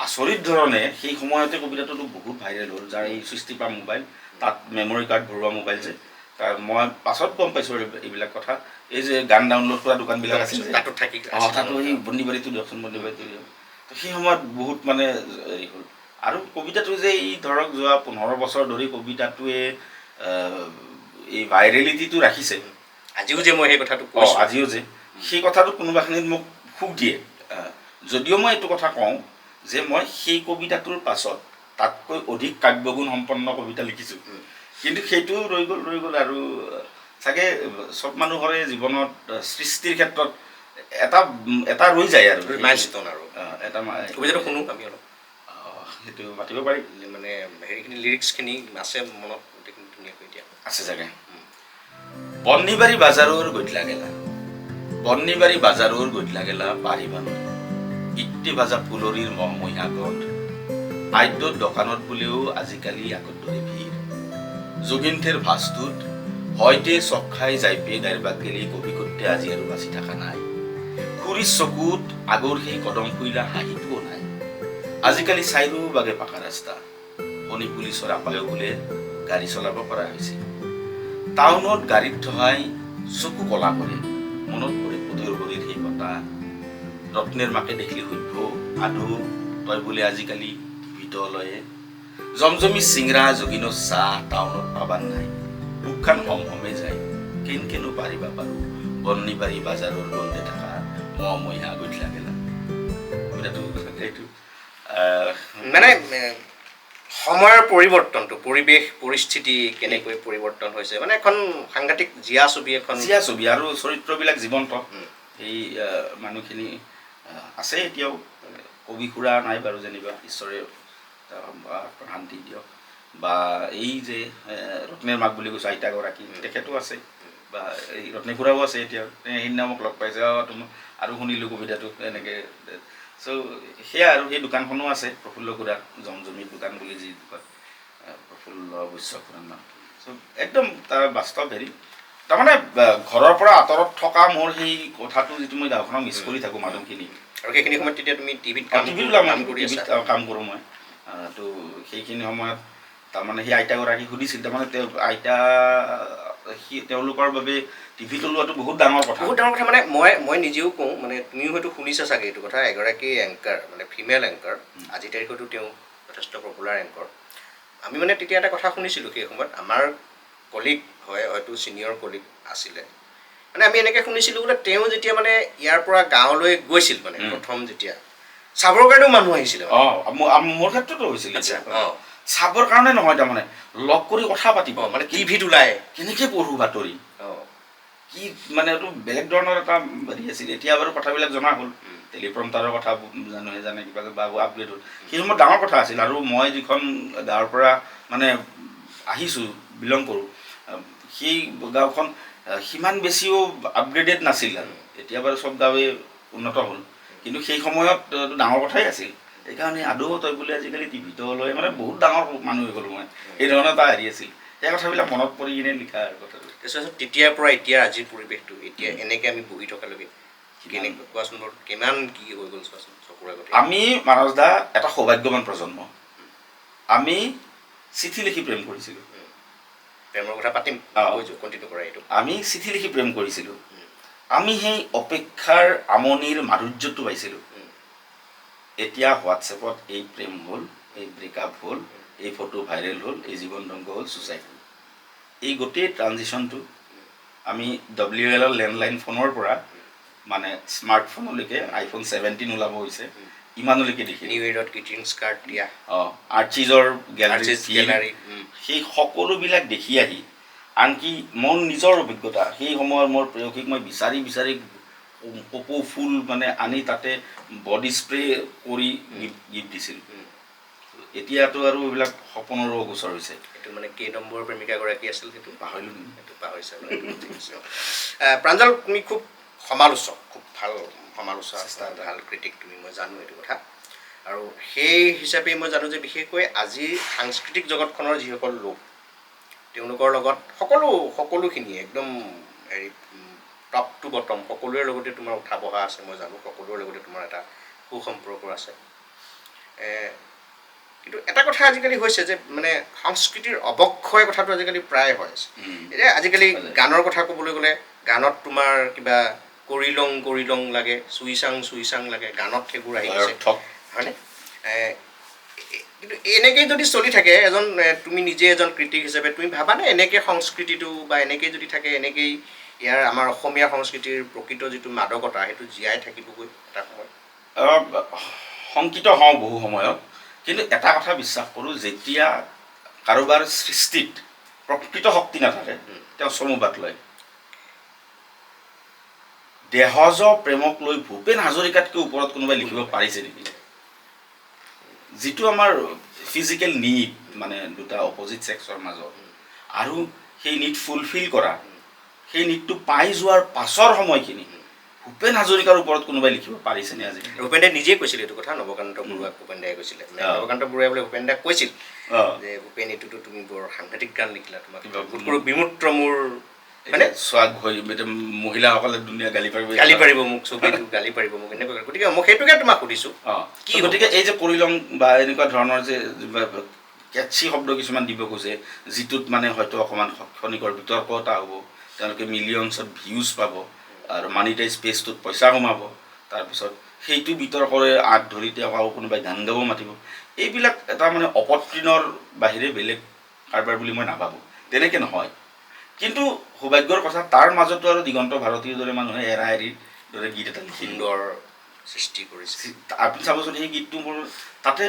আচৰিত ধৰণে সেই সময়তে কবিতাটোতো বহুত ভাইৰেল হ'ল, যাৰ এই 65 মোবাইল, তাত মেমৰি কাৰ্ড ভৰোৱা মোবাইল যে। মই পাছত গম পাইছোঁ এইবিলাক কথা, এই যে গান ডাউনলোড কৰা দোকানবিলাক আছিল তাতো সেই বন্দিবাৰীটো দিয়কচোন, বন্দিবাৰীটো দিয়ক। তো সেই সময়ত বহুত মানে হেৰি হ'ল। আৰু কবিতাটো যে এই ধৰক যোৱা 15 বছৰ ধৰি কবিতাটোৱে এই ভাইৰেলিটিটো ৰাখিছে, আজিও যে মই সেই কথাটো কোনোবাখিনিত মোক সুখ দিয়ে। যদিও মই এইটো কথা কওঁ যে মই সেই কবিতাটোৰ পাছত তাতকৈ অধিক কাব্যগুণ সম্পন্ন কবিতা লিখিছোঁ, কিন্তু সেইটো ৰৈ গ'ল। আৰু চাগে চব মানুহৰে জীৱনত সৃষ্টিৰ ক্ষেত্ৰত এটা ৰৈ যায় আৰু মাইলষ্টন আৰু এটা কবিতাটো শুনো আমি অলপ। সেইটো মাতিব পাৰি, মানে হেৰিখিনি লিৰিক্সখিনি আছে মনত, গোটেইখিনি ধুনীয়াকৈ এতিয়া আছে চাগে। বন্নিবাৰী বাজাৰৰ গধলা গেলা পাৰিবা নয়, ইট্টি ভাজা ফুলৰিৰ মহমহীয়া গধ, আদ্যৰ দোকানত বোলেও আজিকালি আগৰ দৰে ভিৰ, যোগিন্থেৰ ভাজটোত হয়তে চক খাই যাই পে গাইৰবাক গেলি কবি কৰ্তে আজি আৰু বাচি থকা নাই, খুৰীৰ চকুত আগৰ সেই কদম ফুইলা হাঁহিটোও নাই, আজিকালি চাইৰো বাগে পাকা ৰাস্তা, শনি পুলিচৰ আপায়েও বোলে গাড়ী চলাব পৰা হৈছে, টাউনত গাড়ীত থহাই চকু কলা কৰে, মনত পৰে পুতৈৰবৰীৰ সেই বতাহ, ৰত্নেৰ মাকে দেখিলি সভ্য আধো, তই বোলে আজিকালি ভিতৰলৈয়ে, জমজমি চিংৰা যোগিনৰ চাহ টাউনত পাবাৰ নাই, বুকখান হমহমে যায়, কেনকেনো পাৰিবা পাৰো, বন্নিবাৰী বাজাৰৰ গন্ধে থকা মহমহীয়া গধলা গেলা। এইটো মানে সময়ৰ পৰিৱৰ্তনটো, পৰিৱেশ পৰিস্থিতি কেনেকৈ পৰিৱৰ্তন হৈছে, মানে এখন সাংঘাতিক জীয়া ছবি আৰু চৰিত্ৰবিলাক জীৱন্ত। এই মানুহখিনি আছে এতিয়াও, কবি খুৰা নাই বাৰু যেনিবা, ঈশ্বৰে শান্তি দিয়ক। বা এই যে ৰত্নেৰ মাক বুলি কৈছোঁ আইতাগৰাকী, তেখেতো আছে, বা এই ৰত্নে খুৰাও আছে এতিয়াও, সেইদিনা মোক লগ পাইছে, আৰু শুনিলোঁ কবিতাটো এনেকৈ। চ' সেয়া আৰু সেই দোকানখনো আছে, প্ৰফুল্ল খুৰাৰ জমজমিৰ দোকান বুলি যি কয়, প্ৰফুল্ল অৱশ্য খুৰাৰ নাম। চ' একদম তাৰ বাস্তৱ হেৰি, তাৰমানে ঘৰৰ পৰা আঁতৰত থকা মোৰ সেই কথাটো যিটো মই গাঁওখনক মিছ কৰি থাকোঁ মানুহখিনি। আৰু সেইখিনি সময়ত তেতিয়া তুমি টিভিত কাম কৰোঁ মই। তো সেইখিনি সময়ত তাৰমানে সেই আইতাগৰাকী সুধিছিল, তাৰমানে তেওঁলোকৰ বাবে টিভিত ওলোৱাটো বহুত ডাঙৰ কথা। মানে মই নিজেও কওঁ, মানে তুমিও হয়তো শুনিছা চাগে এইটো কথা, এগৰাকী এংকাৰ, মানে ফিমেল এংকাৰ, আজিৰ তাৰিখতো তেওঁ যথেষ্ট পপুলাৰ এংকৰ। আমি মানে তেতিয়া এটা কথা শুনিছিলোঁ সেই সময়ত, আমাৰ কলিগ হয়, হয়তো ছিনিয়ৰ কলিগ আছিলে, মানে আমি এনেকৈ শুনিছিলোঁ বোলে তেওঁ যেতিয়া মানে ইয়াৰ পৰা গাঁৱলৈ গৈছিল, মানে প্ৰথম যেতিয়া চাবৰ কাৰণেও মানুহ আহিছিলে মোৰ ক্ষেত্ৰতো হৈছিল আচ্ছা চাবৰ কাৰণে নহয় তাৰমানে লগ কৰি কথা পাতিব মানে টিভিত ওলাই কেনেকৈ পঢ়ো বাতৰি কি মানে এইটো বেলেগ ধৰণৰ এটা হেৰি আছিল এতিয়া বাৰু কথাবিলাক জনা হ'ল টেলিপ্ৰম্পটাৰৰ কথা জানুহে জানে কিবা আপগ্ৰেড হ'ল সেই সময়ত ডাঙৰ কথা আছিল আৰু মই যিখন গাঁৱৰ পৰা মানে আহিছোঁ বিলং কৰোঁ সেই গাঁওখন সিমান বেছিও আপগ্ৰেডেড নাছিল আৰু এতিয়া বাৰু চব গাঁৱে উন্নত হ'ল কিন্তু সেই সময়ত ডাঙৰ কথাই আছিল সেইকাৰণে আদৌ তই বোলে আজিকালি টিভিটো লৈ মানে বহুত ডাঙৰ মানুহ হৈ গ'লোঁ মই এই ধৰণৰ এটা হেৰি আছিল সেই কথাবিলাক মনত পৰি কিনে লিখা আৰু কথাটো তাৰপিছত তেতিয়াৰ পৰা এতিয়া আজিৰ পৰিৱেশটো এতিয়া এনেকৈ আমি বহি থকালৈকে কেনেকৈ কোৱাচোন বাৰু কিমান কি হৈ গ'ল চোৱাচোন চকুৰ আগতে আমি মানস দা এটা সৌভাগ্যৱান প্ৰজন্ম আমি চিঠি লিখি প্ৰেম কৰিছিলোঁ প্ৰেমৰ কথা পাতিম কণ্টিনিউ কৰা এইটো আমি চিঠি লিখি প্ৰেম কৰিছিলোঁ আমি সেই অপেক্ষাৰ আমনিৰ মাধুৰ্যটো পাইছিলোঁ এতিয়া হোৱাটছএপত এই প্ৰেম হ'ল এই ব্ৰেকআপ হ'ল এই ফটো ভাইৰেল হ'ল এই জীৱন ধ্বংস হ'ল ছুচাইড হ'ল এই গোটেই ট্ৰানজিশ্যনটো আমি WL লেণ্ডলাইন ফোনৰ পৰা মানে স্মাৰ্টফোনলৈকে iPhone 17 ওলাব হৈছে ইমানলৈকে দেখিলোঁ নিউ ইয়েৰত গ্ৰিটিংছ কাৰ্ড দিয়া আৰ্চিজৰ গেলাৰী সেই সকলোবিলাক দেখি আহি আনকি মোৰ নিজৰ অভিজ্ঞতা সেই সময়ৰ মোৰ প্ৰেয়সীক মই বিচাৰি বিচাৰি কপৌ ফুল মানে আনি তাতে বডি স্প্ৰে কৰি গিফ্ট দিছিলোঁ এতিয়াতো আৰু এইবিলাক সপোনৰো অগোচৰ হৈছে এইটো মানে কেই নম্বৰ প্ৰেমিকাগৰাকী আছিল সেইটো পাহৰিলোঁ সেইটো পাহৰিছে প্ৰাঞ্জল তুমি খুব সমালোচক খুব ভাল সমালোচক ভাল ক্ৰিটিক তুমি মই জানো এইটো কথা আৰু সেই হিচাপে মই জানো যে বিশেষকৈ আজিৰ সাংস্কৃতিক জগতখনৰ যিসকল লোক তেওঁলোকৰ লগত সকলোখিনিয়ে একদম হেৰি টপ টু বটম সকলোৰে লগতে তোমাৰ উঠা বহা আছে মই জানো সকলোৰে লগতে তোমাৰ এটা সুসম্পৰ্ক আছে কিন্তু এটা কথা আজিকালি হৈছে যে মানে সংস্কৃতিৰ অৱক্ষয় কথাটো আজিকালি প্ৰায় হৈ আছে এতিয়া আজিকালি গানৰ কথা ক'বলৈ গ'লে গানত তোমাৰ কিবা কৰিলং লাগে চুই চাং লাগে গানত সেইবোৰ আহি আছে হয়নে কিন্তু এনেকেই যদি চলি থাকে তুমি নিজে এজন ক্ৰিটিক হিচাপে তুমি ভাবানে এনেকৈ সংস্কৃতিটো বা এনেকেই যদি থাকে এনেকেই ইয়াৰ আমাৰ অসমীয়া সংস্কৃতিৰ প্ৰকৃত যিটো মাদকতা সেইটো জীয়াই থাকিবগৈ এটা সময়ত শংকিত হওঁ বহু সময়ত কিন্তু এটা কথা বিশ্বাস কৰোঁ যেতিয়া কাৰোবাৰ সৃষ্টিত প্ৰকৃত শক্তি নাথাকে তেওঁ চমুবাট লয় দেহজ প্ৰেমক লৈ ভূপেন হাজৰিকাতকৈ ওপৰত কোনোবাই লিখিব পাৰিছে নেকি যিটো আমাৰ ফিজিকেল নিড মানে দুটা অপজিট ছেক্সৰ মাজত আৰু সেই নিড ফুলফিল কৰা সেই নিডটো পাই যোৱাৰ পাছৰ সময়খিনি ভূপেন হাজৰিকাৰ ওপৰত কোনোবাই লিখিব পাৰিছেনে আজি ভূপেন দাই নিজে কৈছিল এইটো কথা নৱকান্ত বৰুৱাক ভূপেন দাই কৈছিলে নৱকান্ত বৰুৱাই বোলে ভূপেন দাই কৈছিল যে ভূপেন এইটোতো তুমি বৰ সাংঘাতিক গান লিখিলা তোমাক বিমূৰ্ত মোৰ মানে স্বাগ হৈ মহিলাসকলে ধুনীয়া গালি পাৰিব মোক ছবিটো গালি পাৰিব মোক এনেকুৱা গতিকে মই সেইটোকে তোমাক সুধিছোঁ কি গতিকে এই যে কৰিলং বা এনেকুৱা ধৰণৰ যে কেটচি শব্দ কিছুমান দিব খোজে যিটোত মানে হয়তো অকণমান ক্ষণিকৰ বিতৰ্ক এটা হ'ব তেওঁলোকে মিলিয়নছত ভিউজ পাব আৰু মানিটাইজ পেজটোত পইচা কমাব তাৰপিছত সেইটো বিতৰ্কৰে আঁত ধৰি তেওঁক আৰু কোনোবাই গান গাব মাতিব এইবিলাক এটা মানে অপতৃণৰ বাহিৰে বেলেগ কাৰবাৰ বুলি মই নাভাবোঁ তেনেকৈ নহয় কিন্তু সৌভাগ্যৰ কথা তাৰ মাজতো আৰু দিগন্ত ভাৰতীৰ দৰে মানুহে এৰা এৰিৰ দৰে গীত এটা সুন্দৰ সৃষ্টি কৰিছে আপুনি চাবচোন সেই গীতটো মোৰ তাতে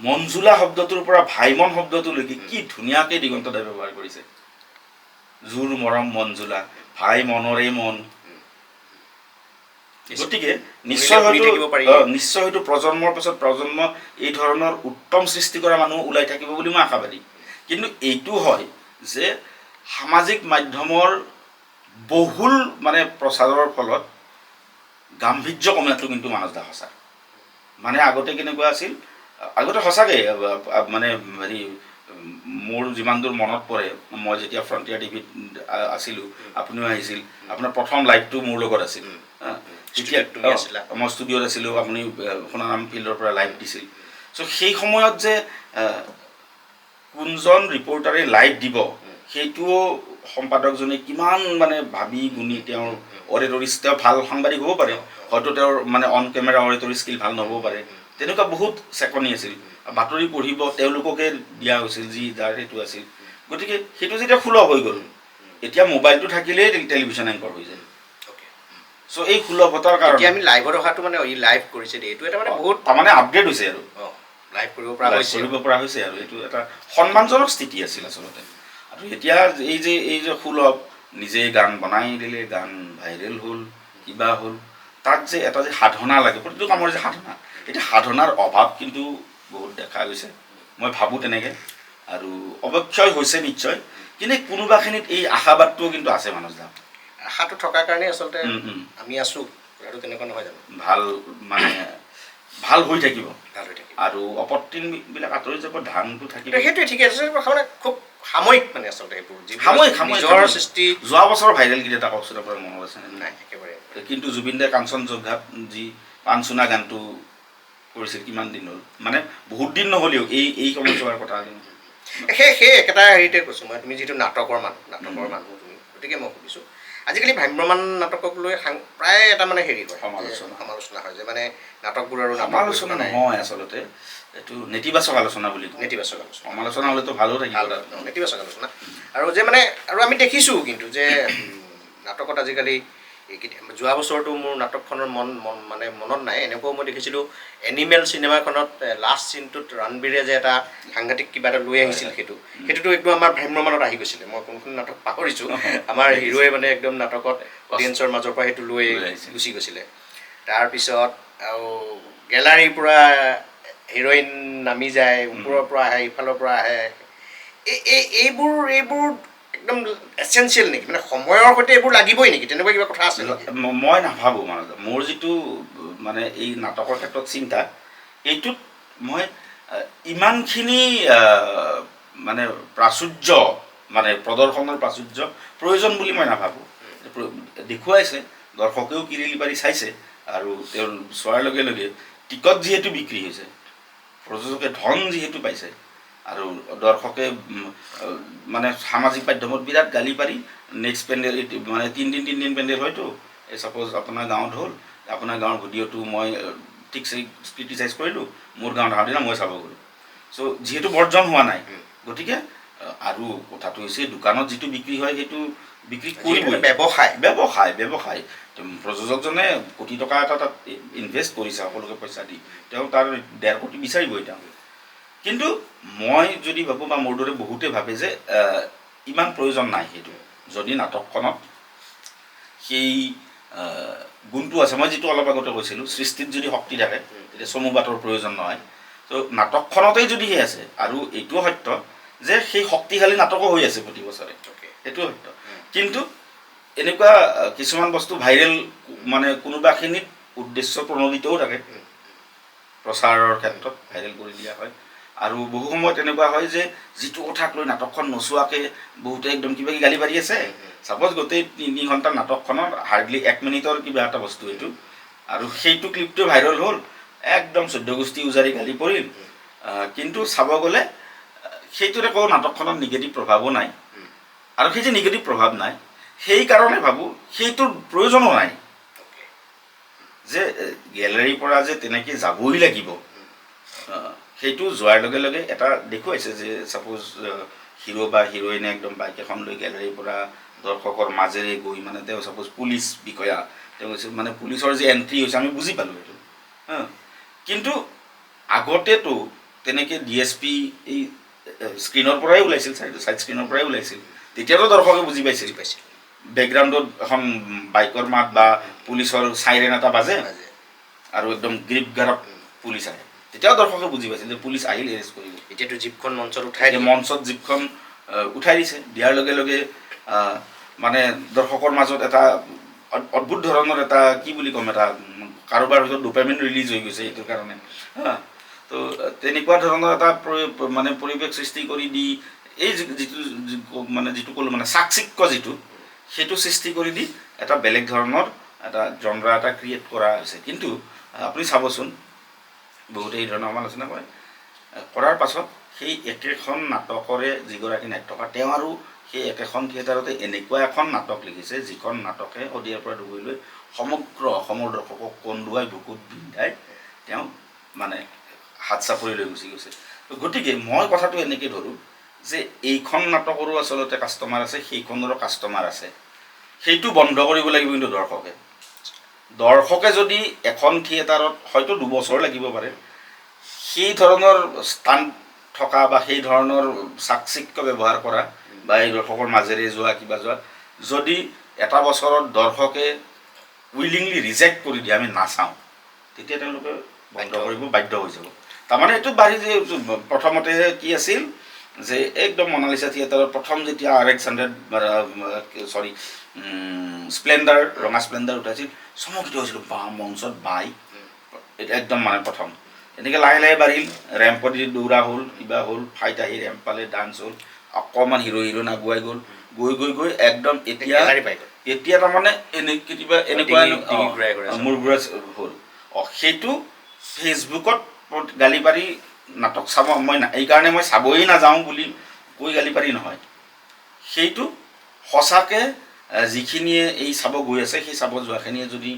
মঞ্জুলা শব্দটোৰ পৰা ভাইমন শব্দটোলৈকে কি ধুনীয়াকৈ দিগন্ত দাই ব্যৱহাৰ কৰিছে জোৰ মৰম মঞ্জুলা ভাই মনৰে মন গতিকে নিশ্চয় হয়তো প্ৰজন্মৰ পাছত প্ৰজন্ম এই ধৰণৰ উত্তম সৃষ্টি কৰা মানুহ ওলাই থাকিব বুলি মই আশাবাদী কিন্তু এইটো হয় যে সামাজিক মাধ্যমৰ বহুল মানে প্ৰচাৰৰ ফলত গাম্ভীৰ্য কমাটো কিন্তু মানস দা সঁচা মানে আগতে কেনেকুৱা আছিল আগতে সঁচাকৈ মানে হেৰি মোৰ যিমান দূৰ মনত পৰে মই যেতিয়া ফ্ৰণ্টিয়াৰ টিভিত আছিলোঁ আপুনিও আহিছিল আপোনাৰ প্ৰথম লাইভটো মোৰ লগত আছিল তেতিয়া মই ষ্টুডিঅ'ত আছিলোঁ আপুনি সোণাৰাম ফিল্ডৰ পৰা লাইভ দিছিল চ' সেই সময়ত যে কোনজন ৰিপৰ্টাৰে লাইভ দিব সেইটোও সম্পাদকজনে কিমান মানে ভাবি গুণি তেওঁৰ অৰেটৰী তেওঁ ভাল সাংবাদিক হ'ব পাৰে হয়তো তেওঁৰ মানে অন কেমেৰা অৰেটৰী স্কিল ভাল নহ'ব পাৰে তেনেকুৱা বহুত চেকনি আছিল বাতৰি পঢ়িব তেওঁলোককে দিয়া হৈছিল যি যাৰ সেইটো আছিল গতিকে সেইটো যেতিয়া সুলভ হৈ গ'ল এতিয়া মোবাইলটো থাকিলেই টেলিভিশ্যন এংকৰ হৈ যায় চ' এই সুলভতাৰ এতিয়া কাৰণে আমি লাইভত অহাটো মানে ই লাইভ কৰিছে দেই, এইটো এটা মানে বহুত তাৰমানে আপগ্ৰেড হৈছে আৰু লাইভ কৰিব পৰা হৈছে আৰু এইটো এটা সন্মানজনক স্থিতি আছিল আচলতে। আৰু এতিয়া এই যে সুলভ নিজে গান বনাই দিলে, গান ভাইৰেল হ'ল, কিবা হ'ল, তাত যে এটা যে সাধনা লাগে, প্ৰতিটো কামৰ যে সাধনা, এতিয়া সাধনাৰ অভাৱ কিন্তু বহুত দেখা গৈছে, মই ভাবোঁ তেনেকৈ। আৰু অৱক্ষয় হৈছে নিশ্চয়, কিন্তু কোনোবাখিনিত এই আশাবাদটোও কিন্তু আছে মানস দা। আশাটো থকাৰ কাৰণে আচলতে আমি আছোঁ, কথাটো তেনেকুৱা নহয় জানো? ভাল মানে ভাল হৈ থাকিব ভাল হৈ থাকিব আৰু অপতৃণবিলাক আঁতৰি যাব, ধানটো থাকিব। সেইটোৱে ঠিকে আছে, মানে খুব সাময়িক মানে আচলতে সেইবোৰ সাময়িক নিজৰ সৃষ্টি। যোৱা বছৰৰ ভাইৰেল গীত এটা কওকচোন, আপোনাৰ মনত আছে নাই একেবাৰে। কিন্তু জুবিন দাই কাঞ্চনজংঘাত যি পাণচুনা গানটো কৰিছিল কিমান দিন হ'ল, মানে বহুত দিন নহ'লেও এই সময়ছোৱাৰ কথা। সেই একেটা হেৰিতে কৈছোঁ মই, তুমি যিটো নাটকৰ মানুহ তুমি, গতিকে মই সুধিছোঁ আজিকালি ভ্ৰাম্যমান নাটকক লৈ প্ৰায় এটা মানে হেৰি হয়, সমালোচনা হয় যে মানে নাটকবোৰ আৰু সমালোচনা নহয় আচলতে, এইটো নেতিবাচক আলোচনা বুলি কওঁ। নেতিবাচক আলোচনা, সমালোচনা হ'লেতো ভালো থাকিব, নেতিবাচক আলোচনা। আৰু যে মানে আৰু আমি দেখিছোঁ কিন্তু যে নাটকত আজিকালি যোৱা বছৰটো মোৰ নাটকখনৰ মানে মনত নাই, এনেকুৱাও মই দেখিছিলোঁ এনিমেল চিনেমাখনত লাষ্ট চিনটোত ৰণবীৰে যে এটা সাংঘাতিক কিবা এটা লৈ আহিছিল, সেইটোতো একদম আমাৰ ভ্ৰাম্যমানত আহি গৈছিলে। মই কোনখন নাটক পাহৰিছোঁ, আমাৰ হিৰোৱে মানে একদম নাটকত অডিয়েঞ্চৰ মাজৰ পৰা সেইটো লৈ গুচি গৈছিলে। তাৰপিছত আৰু গেলাৰীৰ পৰা হিৰ'ইন নামি যায়, ওপৰৰ পৰা আহে, ইফালৰ পৰা আহে, এইবোৰ একদম এচেঞ্চিয়েল নেকি, মানে সময়ৰ সৈতে এইবোৰ লাগিবই নেকি, তেনেকুৱা কিবা কথা আছে নেকি? মই নাভাবোঁ মানে, মোৰ যিটো মানে এই নাটকৰ ক্ষেত্ৰত চিন্তা, এইটোত মই ইমানখিনি মানে প্ৰাচুৰ্য, মানে প্ৰদৰ্শনৰ প্ৰাচুৰ্য প্ৰয়োজন বুলি মই নাভাবোঁ। দেখুৱাইছে, দৰ্শকেও কিৰিলি পাৰি চাইছে, আৰু তেওঁৰ চোৱাৰ লগে লগে টিকট যিহেতু বিক্ৰী হৈছে, প্ৰযোজকে ধন যিহেতু পাইছে, আৰু দৰ্শকে মানে সামাজিক মাধ্যমত বিৰাট গালি পাৰি নেক্সট পেণ্ডেল মানে তিনিদিন পেণ্ডেল হয়তো, ছাপ'জ আপোনাৰ গাঁৱত হ'ল, আপোনাৰ গাঁৱৰ ভিডিঅ'টো মই ঠিকছে ক্ৰিটিচাইজ কৰিলোঁ, মোৰ গাঁৱত অহা দিনা মই চাব গ'লোঁ। চ' যিহেতু বৰ্জন হোৱা নাই, গতিকে আৰু কথাটো হৈছে দোকানত যিটো বিক্ৰী হয় সেইটো বিক্ৰী কৰিবই, ব্যৱসায়। প্ৰযোজকজনে কোটি টকা এটা তাত ইনভেষ্ট কৰিছে, সকলোকে পইচা দি, তেওঁ তাৰ 1.5 কোটি বিচাৰিবই তেওঁ। কিন্তু মই যদি ভাবোঁ, বা মোৰ দৰে বহুতে ভাবে যে ইমান প্ৰয়োজন নাই সেইটো, যদি নাটকখনত সেই গুণটো আছে, মই যিটো অলপ আগতে কৈছিলোঁ, সৃষ্টিত যদি শক্তি থাকে তেতিয়া চমু বাটৰ প্ৰয়োজন নহয়। তো নাটকখনতেই যদি সেই আছে, আৰু এইটোও সত্য যে সেই শক্তিশালী নাটকো হৈ আছে প্ৰতি বছৰে, সেইটোও সত্য। কিন্তু এনেকুৱা কিছুমান বস্তু ভাইৰেল মানে কোনোবাখিনিত উদ্দেশ্য প্ৰণোদিতও থাকে, প্ৰচাৰৰ ক্ষেত্ৰত ভাইৰেল কৰি দিয়া হয়। আৰু বহু সময়ত এনেকুৱা হয় যে যিটো কথাক লৈ নাটকখন নোচোৱাকৈ বহুতে একদম কিবা গালি পাৰি আছে, ছাপ'জ গোটেই 3 ঘণ্টাৰ নাটকখনৰ হাৰ্ডলি 1 মিনিটৰ কিবা এটা বস্তু এইটো, আৰু সেইটো ক্লিপটো ভাইৰেল হ'ল, একদম 14 গোষ্ঠী উজাৰি গালি পৰিল, কিন্তু চাব গ'লে সেইটোত একো নাটকখনত নিগেটিভ প্ৰভাৱো নাই। আৰু সেই যে নিগেটিভ প্ৰভাৱ নাই, সেইকাৰণে ভাবোঁ সেইটোৰ প্ৰয়োজনো নাই, যে গেলেৰীৰ পৰা যে তেনেকৈ যাবই লাগিব। সেইটো যোৱাৰ লগে লগে এটা দেখুৱাইছে যে ছাপ'জ হিৰো বা হিৰ'ইনে একদম বাইক এখন লৈ গেলেৰীৰ পৰা দৰ্শকৰ মাজেৰে গৈ, মানে তেওঁ ছাপ'জ পুলিচ বিষয়া, তেওঁ কৈছে মানে পুলিচৰ যে এণ্ট্ৰি হৈছে আমি বুজি পালোঁ সেইটো। কিন্তু আগতেতো তেনেকৈ DSP এই স্ক্ৰীণৰ পৰাই ওলাইছিল, ছাইড স্ক্ৰীণৰ পৰাই ওলাইছিল, তেতিয়াতো দৰ্শকে বুজি পাইছিল। বেকগ্ৰাউণ্ডত এখন বাইকৰ মাত বা পুলিচৰ চাইৰেন এটা বাজে, আৰু একদম গ্ৰীপ গাৰত পুলিচ আহে, তেতিয়াও দৰ্শকে বুজি পাইছিল যে পুলিচ আহিল, এৰেষ্ট কৰিব। এতিয়াতো জীপখন মঞ্চত জীপখন উঠাই দিছে, দিয়াৰ লগে লগে মানে দৰ্শকৰ মাজত এটা অদ্ভুত ধৰণৰ এটা কি বুলি ক'ম, এটা কাৰোবাৰ হয়তো ডোপামিন ৰিলিজ হৈ গৈছে এইটোৰ কাৰণে। তো তেনেকুৱা ধৰণৰ এটা মানে পৰিৱেশ সৃষ্টি কৰি দি, এই যিটো ক'লোঁ মানে চাকচিক্য যিটো, সেইটো সৃষ্টি কৰি দি এটা বেলেগ ধৰণৰ এটা জনৰা এটা ক্ৰিয়েট কৰা হৈছে। কিন্তু আপুনি চাবচোন, বহুতে এই ধৰণৰ সমালোচনা কৰে, কৰাৰ পাছত সেই একেখন নাটকৰে যিগৰাকী নাট্যকাৰ, তেওঁ আৰু সেই একেখন থিয়েটাৰতে এনেকুৱা এখন নাটক লিখিছে, যিখন নাটকে শদিয়াৰ পৰা ডুবৈলৈ সমগ্ৰ অসমৰ দৰ্শকক কন্দুৱাই বুকুত বিন্ধাই তেওঁ মানে হাত চাপৰি লৈ গুচি গৈছে। গতিকে মই কথাটো এনেকৈ ধৰোঁ যে এইখন নাটকৰো আচলতে কাষ্টমাৰ আছে, সেইখনৰো কাষ্টমাৰ আছে, সেইটো বন্ধ কৰিব লাগিব কিন্তু দৰ্শকে। দৰ্শকে যদি এখন থিয়েটাৰত হয়তো 2 বছৰ লাগিব পাৰে সেই ধৰণৰ স্থান থকা বা সেই ধৰণৰ চাকচিক্য ব্যৱহাৰ কৰা বা এই দৰ্শকৰ মাজেৰে যোৱা কিবা যোৱা যদি এটা বছৰত দৰ্শকে উইলিংলি ৰিজেক্ট কৰি দিয়ে আমি নাচাওঁ তেতিয়া তেওঁলোকে বন্ধ কৰিব বাধ্য হৈ যাব তাৰমানে এইটো বাঢ়ি যে প্ৰথমতে কি আছিল যে একদম মনালিছা থিয়েটাৰত প্ৰথম যেতিয়া RX100 চৰি স্প্লেণ্ডাৰ ৰঙা স্প্লেণ্ডাৰ উঠাইছিল চমকিত হৈছিলোঁ বা মঞ্চত বাই এটা একদম মানে প্ৰথম এনেকৈ লাহে লাহে বাঢ়িল ৰেম্পত দৌৰা হ'ল কিবা হ'ল ফাইট আহি ৰেম্প পালে ডান্স হ'ল অকণমান হিৰোইন আগুৱাই গ'ল গৈ গৈ গৈ একদম এতিয়া তাৰমানে কেতিয়াবা এনেকুৱা মূৰ ঘূৰাই হ'ল সেইটো ফেচবুকত গালি পাৰি নাটক চাব মই এইকাৰণে মই চাবই নাযাওঁ বুলি কৈ গালি পাৰি নহয় সেইটো সঁচাকৈ যিখিনিয়ে এই চাব গৈ আছে সেই চাব যোৱাখিনিয়ে যদি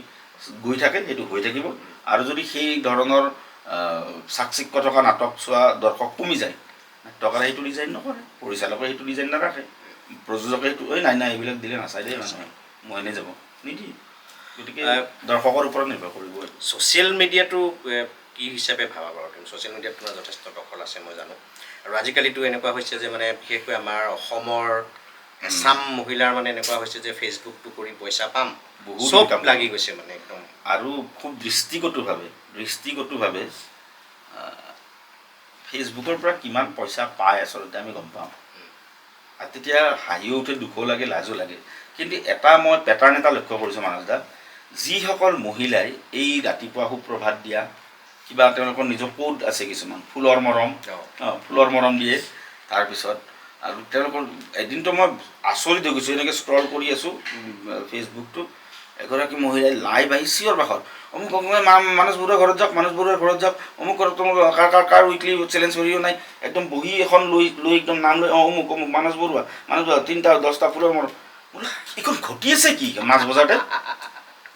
গৈ থাকে সেইটো হৈ থাকিব আৰু যদি সেই ধৰণৰ চাকচিক্য থকা নাটক চোৱা দৰ্শক কমি যায় নাটকাৰে সেইটো ডিজাইন নকৰে পৰিচালকে সেইটো ডিজাইন নাৰাখে প্ৰযোজকে সেইটো নাই নাই এইবিলাক দিলে নাচাই দেই মানুহে মই এনেই যাব নিদিয়ে গতিকে দৰ্শকৰ ওপৰত নিৰ্ভৰ কৰিব ছ'চিয়েল মিডিয়াটো কি হিচাপে ভাবা বাৰু তুমি ছ'চিয়েল মিডিয়াত তোমাৰ যথেষ্ট দখল আছে মই জানো আৰু আজিকালিতো এনেকুৱা হৈছে যে মানে বিশেষকৈ আমাৰ অসমৰ এছাম মহিলাৰ মানে এনেকুৱা হৈছে যে ফেচবুকটো কৰি পইচা পাম বহুত লাগি গৈছে মানে একদম আৰু খুব দৃষ্টিগতভাৱে ফেচবুকৰ পৰা কিমান পইচা পায় আচলতে আমি গম পাওঁ আৰু তেতিয়া হাঁহিও উঠে দুখো লাগে লাজো লাগে কিন্তু এটা মই পেটাৰ্ণ এটা লক্ষ্য কৰিছোঁ মানসদা যিসকল মহিলাই এই ৰাতিপুৱা সুপ্ৰভাত দিয়া কিবা তেওঁলোকৰ নিজৰ কোড আছে কিছুমান ফুলৰ মৰম দিয়ে তাৰপিছত আৰু তেওঁলোকৰ এদিনতো মই আচৰিত হৈ গৈছোঁ এনেকৈ স্ক্ৰল কৰি আছোঁ ফেচবুকটো এগৰাকী মহিলাই লাইভ আহি চিঞৰ বাখৰ অমুক মানস বৰুৱাৰ ঘৰত যাওক অমুক কাৰ উইকলি চেলেঞ্জ কৰিও নাই একদম বহি এখন লৈ একদম নাম লৈ অমুক মানস বৰুৱা 3টা 10টা ফুলৰ মৰম বোলে এইখন ঘটি আছে কি মাছ বজাৰতে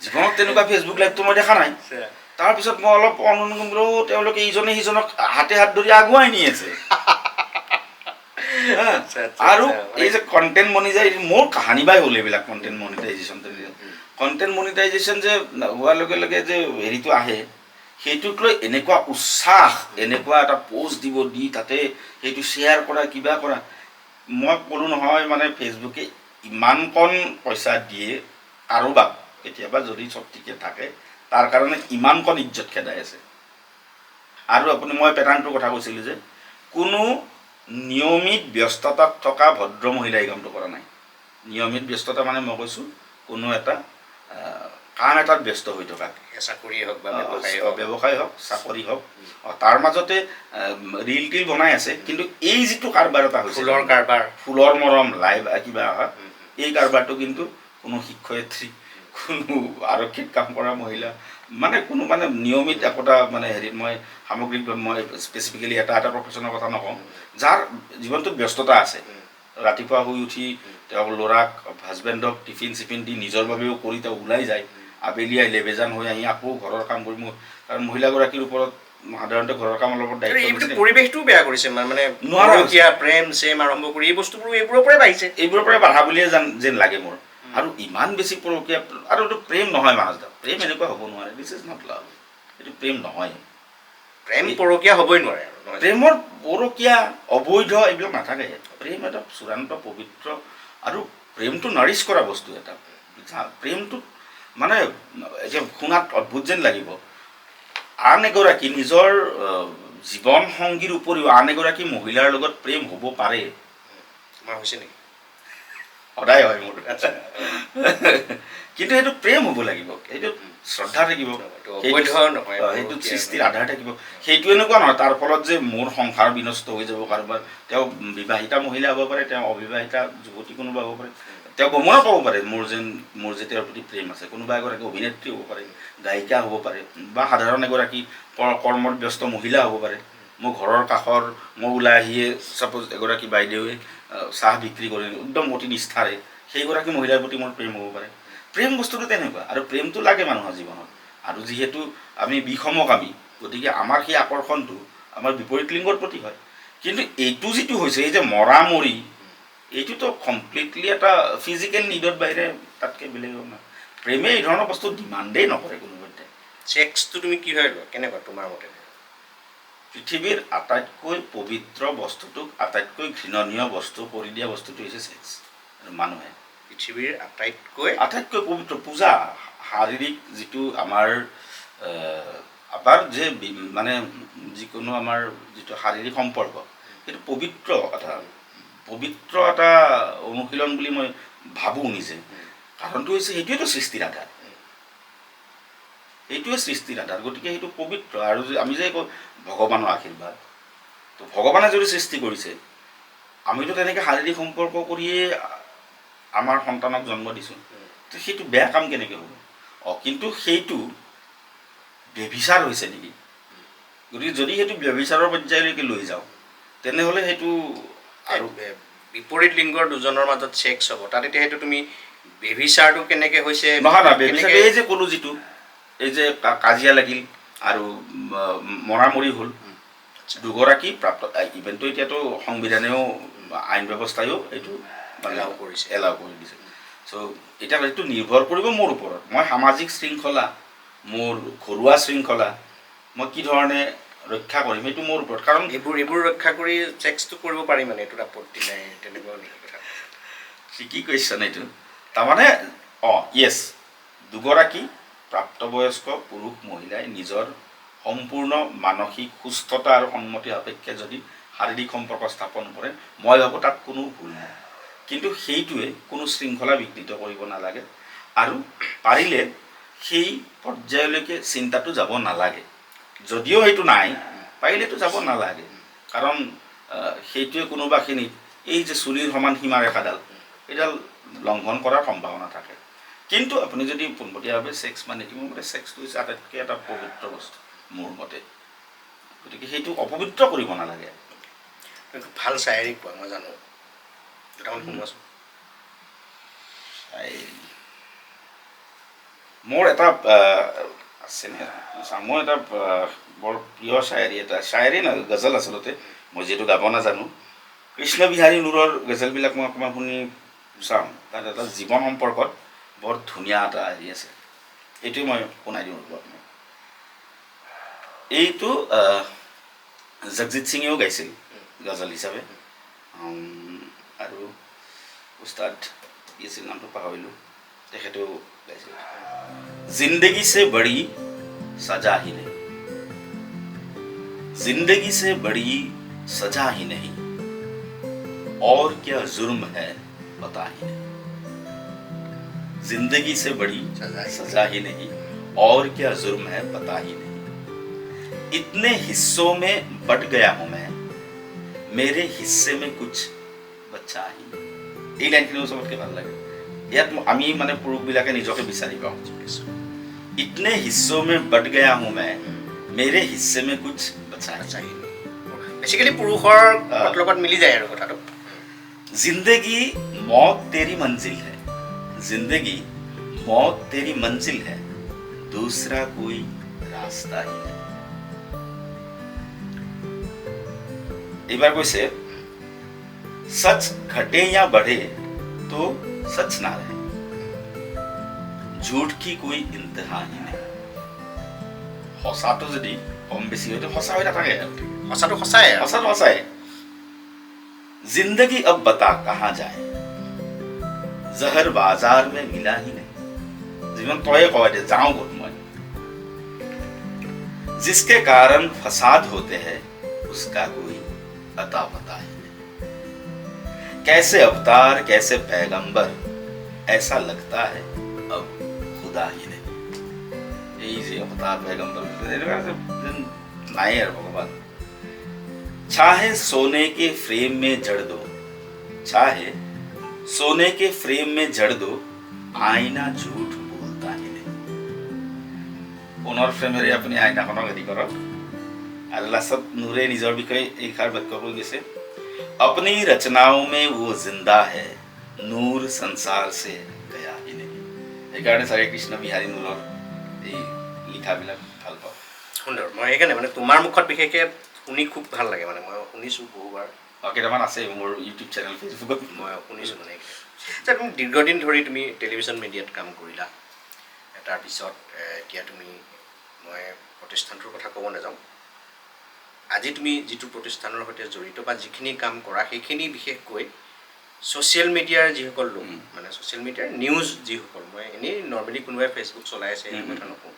জীৱনত তেনেকুৱা ফেচবুক লাইভটো মই দেখা নাই তাৰপিছত মই অলপ অনুমান কৰোঁ তেওঁলোকে ইজনে সিজনক হাতে হাত ধৰি আগুৱাই নি আছে আৰু এই যে কণ্টেণ্ট মনিটাইজেশ্যন মোৰ কাহানি বাই হ'ল এইবিলাক কণ্টেণ্ট মনিটাইজেশ্যন যে হোৱাৰ লগে লগে যে হেৰিটো আহে সেইটোক লৈ এনেকুৱা উৎসাহ এনেকুৱা এটা পোষ্ট দিব দি তাতে সেইটো শ্বেয়াৰ কৰা কিবা কৰা মই ক'লোঁ নহয় মানে ফেচবুকে ইমানকণ পইচা দিয়ে কাৰোবাক কেতিয়াবা যদি চব ঠিকে থাকে তাৰ কাৰণে ইমানকণ ইজ্জত খেদাই আছে আৰু আপুনি মই পেটাৰ্ণটোৰ কথা কৈছিলোঁ যে কোনো নিয়মিত ব্যস্ততাত থকা ভদ্ৰ মহিলাই এই কামটো কৰা নাই নিয়মিত ব্যস্ততা মানে মই কৈছোঁ কোনো এটা কাম এটাত ব্যস্ত হৈ থকা চাকৰিয়ে হওক বা ব্যৱসায় হওক চাকৰি হওক তাৰ মাজতে ৰীল টিল বনাই আছে কিন্তু এই যিটো কাৰবাৰ এটা হৈছে ফুলৰ মৰম লাইভ কিবা এই কাৰবাৰটো কিন্তু কোনো শিক্ষয়িত্ৰী কোনো আৰক্ষীত কাম কৰা মহিলা মানে কোনো মানে নিয়মিত একোটা মানে হেৰিত মই সামগ্ৰিকভাৱে মই স্পেচিফিকেলি এটা প্ৰফেশ্যনৰ কথা নকওঁ যাৰ জীৱনটোত ব্যস্ততা আছে ৰাতিপুৱা শুই উঠি তেওঁ ল'ৰাক হাজবেণ্ডক টিফিন দি নিজৰ বাবেও কৰি তেওঁ ওলাই যায় আবেলি আহিলে বেজান হৈ আহি আকৌ ঘৰৰ কাম কৰি মোৰ কাৰণ মহিলাগৰাকীৰ ওপৰত সাধাৰণতে ঘৰৰ কামৰ লগত দায়িত্ব পৰিৱেশটোও বেয়া কৰিছে মানে প্ৰেম চেম আৰম্ভ কৰি এই বস্তুবোৰ এইবোৰৰ পৰাই বাঢ়িছে এইবোৰৰ পৰাই বাধা বুলিয়ে যেন লাগে মোৰ আৰু ইমান বেছি পৰকীয়া আৰু এইটো প্ৰেম নহয় মানসদা প্ৰেম এনেকুৱা হ'ব নোৱাৰে দিছ ইজ নট লাভ এইটো প্ৰেম নহয় প্ৰেম পৰকীয়া হ'বই নোৱাৰে প্ৰেমৰ পৰকীয়া অবৈধ এইবিলাক নাথাকে প্ৰেম এটা চূড়ান্ত পবিত্ৰ আৰু প্ৰেমটো নাৰিছ কৰা বস্তু এটা প্ৰেমটো মানে এতিয়া শুনাত অদ্ভুত যেন লাগিব আন এগৰাকী নিজৰ জীৱন সংগীৰ উপৰিও আন এগৰাকী মহিলাৰ লগত প্ৰেম হ'ব পাৰে তোমাৰ হৈছে নেকি সদায় হয় মোৰ কিন্তু সেইটো প্ৰেম হ'ব লাগিব সেইটো শ্ৰদ্ধা থাকিব সেইটো সৃষ্টিৰ আধাৰ থাকিব সেইটো এনেকুৱা নহয় তাৰ ফলত যে মোৰ সংসাৰ বিনষ্ট হৈ যাব কাৰোবাৰ তেওঁ বিবাহিতা মহিলা হ'ব পাৰে তেওঁ অবিবাহিতা যুৱতী কোনোবা হ'ব পাৰে তেওঁ গমনা পাব পাৰে মোৰ যে তেওঁৰ প্ৰতি প্ৰেম আছে কোনোবা এগৰাকী অভিনেত্ৰী হ'ব পাৰে গায়িকা হ'ব পাৰে বা সাধাৰণ এগৰাকী কৰ্মত ব্যস্ত মহিলা হ'ব পাৰে মোৰ ঘৰৰ কাষৰ মই ওলাই আহিয়ে ছাপ'জ এগৰাকী বাইদেৱে চাহ বিক্ৰী কৰি একদম অতি নিষ্ঠাৰে সেইগৰাকী মহিলাৰ প্ৰতি মোৰ প্ৰেম হ'ব পাৰে প্ৰেম বস্তুটো তেনেকুৱা আৰু প্ৰেমটো লাগে মানুহৰ জীৱনত আৰু যিহেতু আমি বিষমকামী গতিকে আমাৰ সেই আকৰ্ষণটো আমাৰ বিপৰীত লিংগৰ প্ৰতি হয় কিন্তু এইটো যিটো হৈছে এই যে মৰামৰি এইটোতো কমপ্লিটলি এটা ফিজিকেল নিডৰ বাহিৰে তাতকৈ বেলেগ নহয় প্ৰেমে এই ধৰণৰ বস্তু ডিমাণ্ডেই নকৰে কোনোপধ্যে। ছেক্সটো তুমি কি হয় লোৱা কেনেকুৱা তোমাৰ মতে? পৃথিৱীৰ আটাইতকৈ পবিত্ৰ বস্তুটোক আটাইতকৈ ঘৃণনীয় বস্তু কৰি দিয়া বস্তুটো হৈছে ছেক্স। মানুহে পৃথিৱীৰ আটাইতকৈ পবিত্ৰ পূজা, শাৰীৰিক যিটো আমাৰ যে মানে যিকোনো আমাৰ যিটো শাৰীৰিক সম্পৰ্ক, সেইটো পবিত্ৰ এটা অনুশীলন বুলি মই ভাবোঁ নিজে। কাৰণটো হৈছে সেইটোৱেতো সৃষ্টিৰ আধাৰ, গতিকে সেইটো পবিত্ৰ। আৰু আমি যে কওঁ ভগৱানৰ আশীৰ্বাদ, তো ভগৱানে যদি সৃষ্টি কৰিছে, আমিতো তেনেকৈ শাৰীৰিক সম্পৰ্ক কৰিয়ে আমাৰ সন্তানক জন্ম দিছোঁ, তো সেইটো বেয়া কাম কেনেকৈ হ'ব? কিন্তু সেইটো ব্যভিচাৰ হৈছে নেকি? গতিকে যদি সেইটো ব্যভিচাৰৰ পৰ্যায়লৈকে লৈ যাওঁ, তেনেহ'লে সেইটো আৰু বিপৰীত লিংগৰ দুজনৰ মাজত ছেক্স হ'ব, তাত এতিয়া সেইটো তুমি ব্যভিচাৰটো কেনেকৈ হৈছে? নহয়, ব্যভিচাৰ এই যে ক'লো, যিটো এই যে কাজিয়া লাগিল আৰু মৰামৰি হ'ল দুগৰাকী প্ৰাপ্ত, ইভেনটো এতিয়াতো সংবিধানেও আইন ব্যৱস্থায়ো এইটো এলাউ কৰি দিছে। চ' এতিয়া এইটো নিৰ্ভৰ কৰিব মোৰ ওপৰত, মই সামাজিক শৃংখলা, মোৰ ঘৰুৱা শৃংখলা মই কি ধৰণে ৰক্ষা কৰিম, সেইটো মোৰ ওপৰত। কাৰণ এইবোৰ ৰক্ষা কৰি ছেক্সটো কৰিব পাৰি, মানে এইটোত আপত্তি নাই, তেনেকুৱা নেকি কথা? কি কুৱেশ্যন এইটো? তাৰমানে য়েছ, দুগৰাকী প্ৰাপ্তবয়স্ক পুৰুষ মহিলাই নিজৰ সম্পূৰ্ণ মানসিক সুস্থতা আৰু সন্মতি সাপেক্ষে যদি শাৰীৰিক সম্পৰ্ক স্থাপন কৰে, মই ভাবোঁ তাত কোনো ভুল নাই। কিন্তু সেইটোৱে কোনো শৃংখলা বিঘ্নিত কৰিব নালাগে, আৰু পাৰিলে সেই পৰ্যায়লৈকে চিন্তাটো যাব নালাগে। যদিও সেইটো নাই, পাৰিলেতো যাব নালাগে, কাৰণ সেইটোৱে কোনোবাখিনিত এই যে চুলিৰ সমান সীমাৰেখাডাল, এইডাল লংঘন কৰাৰ সম্ভাৱনা থাকে। কিন্তু আপুনি যদি পোনপটীয়াভাৱে ছেক্স মানে কি, মোৰ মতে ছেক্সটো হৈছে আটাইতকৈ এটা পবিত্ৰ বস্তু মোৰ মতে, গতিকে সেইটো অপবিত্ৰ কৰিব নালাগে। ভাল চায়েৰী কোৱা, মই জানো, দুটামান শুনোৱাচোন। মোৰ এটা আছে, মোৰ এটা বৰ প্ৰিয় শ্বায়েৰী নহয়, গজল আচলতে, মই যিহেতু গাব নাজানো। কৃষ্ণ বিহাৰী নুৰৰ গজলবিলাক মই অকণমান শুনি চাওঁ, তাত এটা জীৱন সম্পৰ্কত বৰ ধুনীয়া এটা হেৰি আছে, এইটোৱে মই শুনাই দিওঁ আপোনাক। এইটো জগজিৎ সিঙেও গাইছিল গজল হিচাপে, আৰু উস্তাদ কি আছিল নামটো পাহৰিলোঁ, তেখেতেও গাইছিল। জিন্দগী से बड़ी सजा ही नहीं, जिंदगी से बड़ी सजा ही नहीं, और क्या जुर्म है पता ही नहीं। जिंदगी से बड़ी सजा ही नहीं, और क्या जुर्म है पता ही नहीं। इतने हिस्सों में बट गया हूं मैं, मेरे हिस्से में कुछ बचा ही नहीं। এই লাইনখিনিও চবতকৈ ভাল লাগে। ইয়াত আমি মানে পুৰুষবিলাকে নিজকে বিচাৰি পাওঁ। इतने हिस्सों में बट गया हूं मैं, मेरे हिस्से में कुछ बचा ही नहीं। বেছিকেলি পুৰুষৰ লগত মিলি যায় আৰু কথাটো। जिंदगी मौत तेरी मंजिल है, जिंदगी मौत तेरी मंजिल है, दूसरा कोई रास्ता ही नहीं। এইবাৰ কৈছে, सच घटे या बढ़े तो सच ना रहे, झूठ की कोई इंतहा ही नहीं। সঁচাটো যদি কম বেছি হয়, সঁচা হৈ নাথাকে, সঁচাটো সঁচাই, সঁচাটো সঁচাই। जिंदगी अब बता कहाँ जाए, जहर बाजार में मिला ही नहीं। जीवन तोয়ে কয় দে যাওঁ ক'ত মই। जिसके कारण फसाद होते हैं, उसका कोई अता पता ही नहीं। कैसे अवतार कैसे पैगंबर, ऐसा लगता है अब खुदा ही नहीं। এই যে অৱতাৰ पैगंबर নাই আৰু ভগৱান। चाहे सोने के फ्रेम में जड़ दो, चाहे सोने के फ्रेम में जड़ दो, आईना झूठ बोलता ही नहीं। সোণৰ ফ্ৰেমেৰে আপুনি আইনাখনক হেৰি কৰক। আৰু লাষ্টত নূৰে নিজৰ বিষয়ে এইষাৰ বাক্য কৈ গৈছে, अपनी रचनाओं में वो जिंदा है, नूर संसार से गया ही नहीं। সেইকাৰণে চাগে কৃষ্ণ বিহাৰী নূৰৰ এই লিখাবিলাক ভাল পাওঁ। সুন্দৰ, মই সেইকাৰণে মানে তোমাৰ মুখত বিশেষকৈ শুনি খুব ভাল লাগে, মানে মই শুনিছোঁ বহুবাৰ। কেইটামান আছে মোৰ ইউটিউব চেনেল, ফেচবুকত মই শুনিছোঁ মানে। তুমি দীৰ্ঘদিন ধৰি তুমি টেলিভিশ্যন মিডিয়াত কাম কৰিলা, তাৰপিছত এতিয়া তুমি মই প্ৰতিষ্ঠানটোৰ কথা ক'ব নাযাওঁ আজি তুমি যিটো প্ৰতিষ্ঠানৰ সৈতে জড়িত বা যিখিনি কাম কৰা সেইখিনি বিশেষকৈ ছ'চিয়েল মিডিয়াৰ যিসকল লোক মানে ছ'চিয়েল মিডিয়াৰ নিউজ যিসকল মই এনেই নৰ্মেলি কোনোবাই ফেচবুক চলাই আছে সেইটো কথা নকওঁ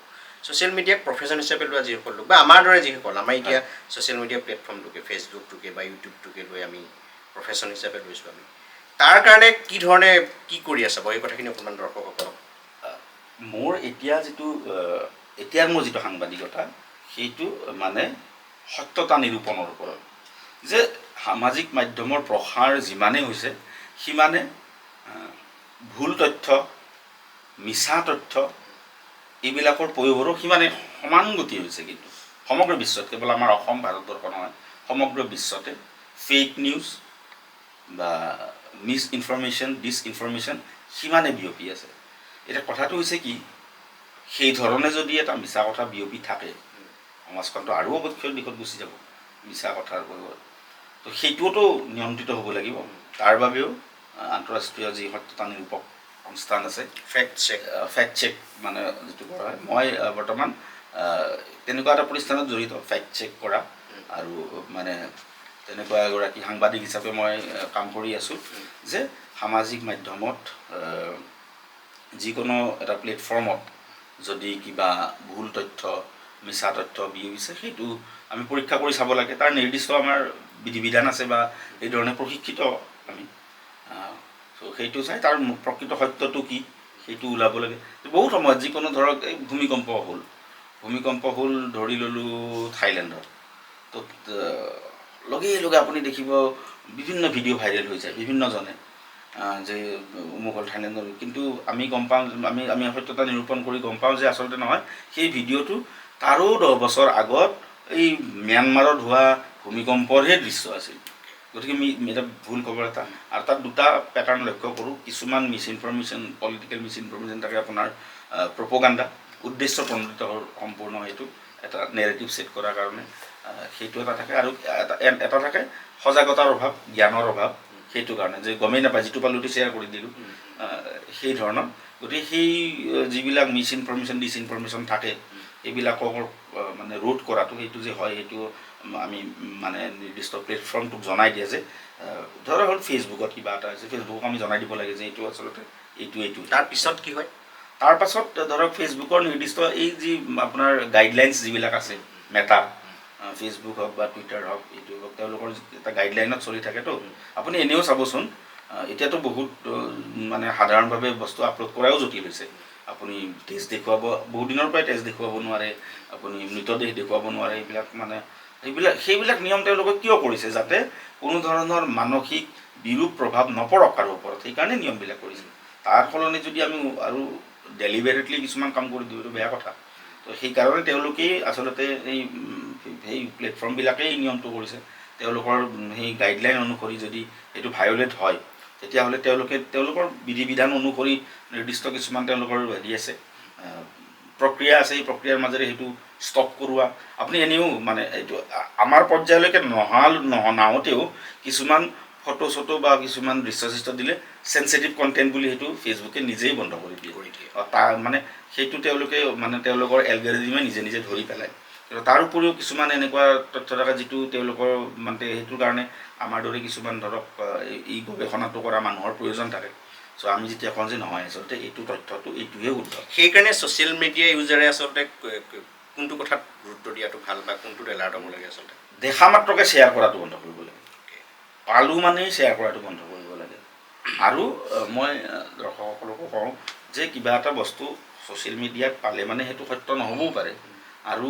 ছ'চিয়েল মিডিয়াক প্ৰফেশ্যন হিচাপে লোৱা যিসকল লোক বা আমাৰ দৰে যিসকল আমাৰ এতিয়া ছ'চিয়েল মিডিয়া প্লেটফৰ্মটোকে ফেচবুকটোকে বা ইউটিউবটোকে লৈ আমি প্ৰফেশ্যন হিচাপে লৈছোঁ আমি তাৰ কাৰণে কি ধৰণে কি কৰি আছে বাৰু এই কথাখিনি অকণমান দৰ্শকসকলক মোৰ এতিয়া এতিয়াৰ মোৰ যিটো সাংবাদিকতা সেইটো মানে সত্যতা নিৰূপণৰ ওপৰত যে সামাজিক মাধ্যমৰ প্ৰসাৰ যিমানেই হৈছে সিমানে ভুল তথ্য মিছা তথ্য এইবিলাকৰ প্ৰয়োগৰো সিমানে সমান গতি হৈছে কিন্তু সমগ্ৰ বিশ্বত কেৱল আমাৰ অসম ভাৰতবৰ্ষ নহয় সমগ্ৰ বিশ্বতে ফেক নিউজ বা মিছ ইনফৰমেশ্যন ডিছইনফৰমেশ্যন সিমানে বিয়পি আছে এতিয়া কথাটো হৈছে কি সেই ধৰণে যদি এটা মিছা কথা বিয়পি থাকে সমাজখনটো আৰু অৱক্ষয় দিশত গুচি যাব মিছা কথাৰ প্ৰয়োগত তো সেইটোতো নিয়ন্ত্ৰিত হ'ব লাগিব তাৰ বাবেও আন্তঃৰাষ্ট্ৰীয় যি সত্যতা নিৰূপক সংস্থান আছে ফেক্ট চেক মানে যিটো কৰা হয় মই বৰ্তমান তেনেকুৱা এটা প্ৰতিষ্ঠানত জড়িত ফেক্ট চেক কৰা আৰু মানে তেনেকুৱা এগৰাকী সাংবাদিক হিচাপে মই কাম কৰি আছোঁ যে সামাজিক মাধ্যমত যিকোনো এটা প্লেটফৰ্মত যদি কিবা ভুল তথ্য মিছা তথ্য বিয়পিছে সেইটো আমি পৰীক্ষা কৰি চাব লাগে তাৰ নিৰ্দিষ্ট আমাৰ বিধি বিধান আছে বা এই ধৰণে প্ৰশিক্ষিত আমি ত' সেইটো চাই তাৰ প্ৰকৃত সত্যটো কি সেইটো ওলাব লাগে বহুত সময়ত যিকোনো ধৰক এই ভূমিকম্প হ'ল ধৰি ল'লোঁ থাইলেণ্ডত ত' লগে লগে আপুনি দেখিব বিভিন্ন ভিডিঅ' ভাইৰেল হৈ যায় বিভিন্নজনে যে অমুকল থাইলেণ্ডৰ কিন্তু আমি গম পাওঁ আমি সত্যতা নিৰূপণ কৰি গম পাওঁ যে আচলতে নহয় সেই ভিডিঅ'টো তাৰো 10 বছৰ আগত এই ম্যানমাৰত হোৱা ভূমিকম্পৰহে দৃশ্য আছিল গতিকে এটা ভুল খবৰ এটা আৰু তাত দুটা পেটাৰ্ণ লক্ষ্য কৰোঁ কিছুমান miss information political miss information থাকে আপোনাৰ প্ৰপগাণ্ডা উদ্দেশ্য প্ৰণোদিত সম্পূৰ্ণ সেইটো এটা নেৰেটিভ ছেট কৰাৰ কাৰণে সেইটো এটা থাকে আৰু এটা থাকে সজাগতাৰ অভাৱ জ্ঞানৰ অভাৱ সেইটো কাৰণে যে গমেই নাপায় যিটো পালোঁ শ্বেয়াৰ কৰি দিলোঁ সেই ধৰণৰ গতিকে সেই যিবিলাক মিছ ইনফৰমেশ্যন ডিছইনফৰমেশ্যন থাকে এইবিলাকৰ মানে ৰোধ কৰাটো সেইটো যে হয় সেইটো আমি মানে নিৰ্দিষ্ট প্লেটফৰ্মটোক জনাই দিয়ে যে ধৰা হ'ল ফেচবুকত কিবা এটা হৈছে ফেচবুকক আমি জনাই দিব লাগে যে এইটো আচলতে এইটো তাৰপিছত কি হয় তাৰপাছত ধৰক ফেচবুকৰ নিৰ্দিষ্ট এই যি আপোনাৰ গাইডলাইনছ যিবিলাক আছে মেটা ফেচবুক হওক বা টুইটাৰ হওক ইউটিউব হওক তেওঁলোকৰ এটা গাইডলাইনত চলি থাকেতো আপুনি এনেও চাবচোন এতিয়াতো বহুত মানে সাধাৰণভাৱে বস্তু আপলোড কৰাও জটিল হৈছে আপুনি টেষ্ট দেখুৱাব বহুত দিনৰ পৰাই টেষ্ট দেখুৱাব নোৱাৰে আপুনি মৃতদেহ দেখুৱাব নোৱাৰে এইবিলাক মানে সেইবিলাক নিয়ম তেওঁলোকে কিয় কৰিছে যাতে কোনো ধৰণৰ মানসিক বিৰূপ প্ৰভাৱ নপৰক কাৰো ওপৰত সেইকাৰণে নিয়মবিলাক কৰিছে তাৰ সলনি যদি আমি আৰু ডেলিভাৰেটলি কিছুমান কাম কৰি দিওঁ এইটো বেয়া কথা তো সেইকাৰণে তেওঁলোকেই আচলতে সেই প্লেটফৰ্মবিলাকেই এই নিয়মটো কৰিছে তেওঁলোকৰ সেই গাইডলাইন অনুসৰি যদি এইটো ভায়লেট হয় তেতিয়াহ'লে তেওঁলোকৰ বিধি বিধান অনুসৰি নিৰ্দিষ্ট কিছুমান তেওঁলোকৰ হেৰি আছে প্ৰক্ৰিয়া আছে এই প্ৰক্ৰিয়াৰ মাজেৰে সেইটো ষ্টপ কৰোৱা আপুনি এনেও মানে এইটো আমাৰ পৰ্যায়লৈকে নাহোঁতেও কিছুমান ফটো বা কিছুমান দৃশ্য দিলে চেঞ্চিটিভ কণ্টেণ্ট বুলি সেইটো ফেচবুকে নিজেই বন্ধ কৰি দিয়ে তাৰ মানে সেইটো তেওঁলোকে মানে তেওঁলোকৰ এলগৰিদমে নিজে ধৰি পেলায় তাৰ উপৰিও কিছুমান এনেকুৱা তথ্য থকা যিটো তেওঁলোকৰ মানে সেইটোৰ কাৰণে আমাৰ দৰে কিছুমান ধৰক এই গৱেষণাটো কৰা মানুহৰ প্ৰয়োজন থাকে চ' আমি যেতিয়া কওঁ যে নহয় আচলতে এইটো তথ্যটো এইটোহে শুদ্ধ সেইকাৰণে ছ'চিয়েল মিডিয়া ইউজাৰে আচলতে কোনটো কথাত গুৰুত্ব দিয়াটো ভাল বা কোনটোত এলাৰ্ট হ'ব লাগে আচলতে দেখা মাত্ৰকে শ্বেয়াৰ কৰাটো বন্ধ কৰিব লাগে পালোঁ মানেই শ্বেয়াৰ কৰাটো বন্ধ কৰিব লাগে আৰু মই দৰ্শকসকলকো কওঁ যে কিবা এটা বস্তু ছ'চিয়েল মিডিয়াত পালে মানে সেইটো সত্য নহ'বও পাৰে আৰু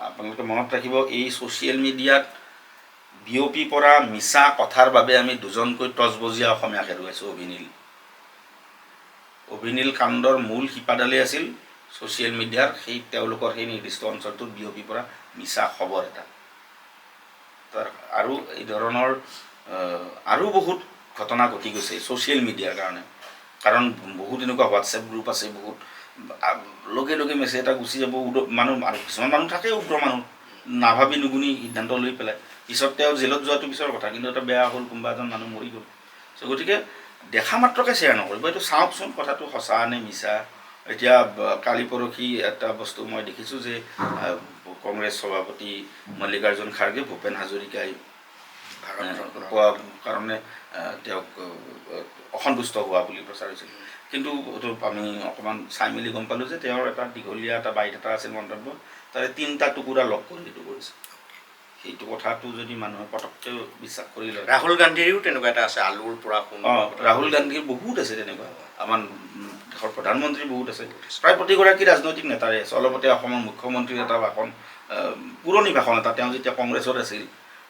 আপোনালোকে মনত ৰাখিব এই ছ'চিয়েল মিডিয়াত বিয়পি পৰা মিছা কথাৰ বাবে আমি দুজনকৈ টচবজীয়া অসমীয়াক হেৰুৱাইছোঁ অভিনীল কাণ্ডৰ মূল শিপাডালেই আছিল ছ'চিয়েল মিডিয়াৰ তেওঁলোকৰ সেই নিৰ্দিষ্ট অঞ্চলটোত বিয়পি পৰা মিছা খবৰ এটা আৰু এই ধৰণৰ আৰু বহুত ঘটনা ঘটি গৈছে ছ'চিয়েল মিডিয়াৰ কাৰণে কাৰণ বহুত এনেকুৱা হোৱাটছএপ গ্ৰুপ আছে বহুত লগে লগে মেছেজ এটা গুচি যাব মানুহ আৰু কিছুমান মানুহ থাকে উগ্ৰ মানুহ নাভাবি নুগুনি সিদ্ধান্ত লৈ পেলাই পিছত তেওঁ জেলত যোৱাটো পিছৰ কথা কিন্তু এটা বেয়া হ'ল কোনোবা এজন মানুহ মৰি গ'ল চ' গতিকে দেখা মাত্ৰকে শ্বেয়াৰ নকৰিব এইটো চাওকচোন কথাটো সঁচা নে মিছা এতিয়া কালি পৰহি এটা বস্তু মই দেখিছোঁ যে কংগ্ৰেছ সভাপতি মল্লিকাৰ্জুন খাৰ্গে ভূপেন হাজৰিকাই কোৱা কাৰণে তেওঁক অসন্তুষ্ট হোৱা বুলি প্ৰচাৰ হৈছিল। কিন্তু এইটো আমি অকণমান চাই মেলি গম পালোঁ যে তেওঁৰ এটা দীঘলীয়া এটা বাইট এটা আছিল মন্তব্য, তাৰে 3টা টুকুৰা লগ কৰি এইটো কৰিছে। সেইটো কথাটো যদি মানুহে পটককৈ বিশ্বাস কৰি লয়। ৰাহুল গান্ধীৰো তেনেকুৱা এটা আছে, আলুৰ পৰা ৰাহুল গান্ধীৰ বহুত আছে তেনেকুৱা, আমাৰ দেশৰ প্ৰধানমন্ত্ৰী বহুত আছে, প্ৰায় প্ৰতিগৰাকী ৰাজনৈতিক নেতাৰে আছে। অলপতে অসমৰ মুখ্যমন্ত্ৰীৰ এটা ভাষণ, পুৰণি ভাষণ এটা, তেওঁ যেতিয়া কংগ্ৰেছত আছিল,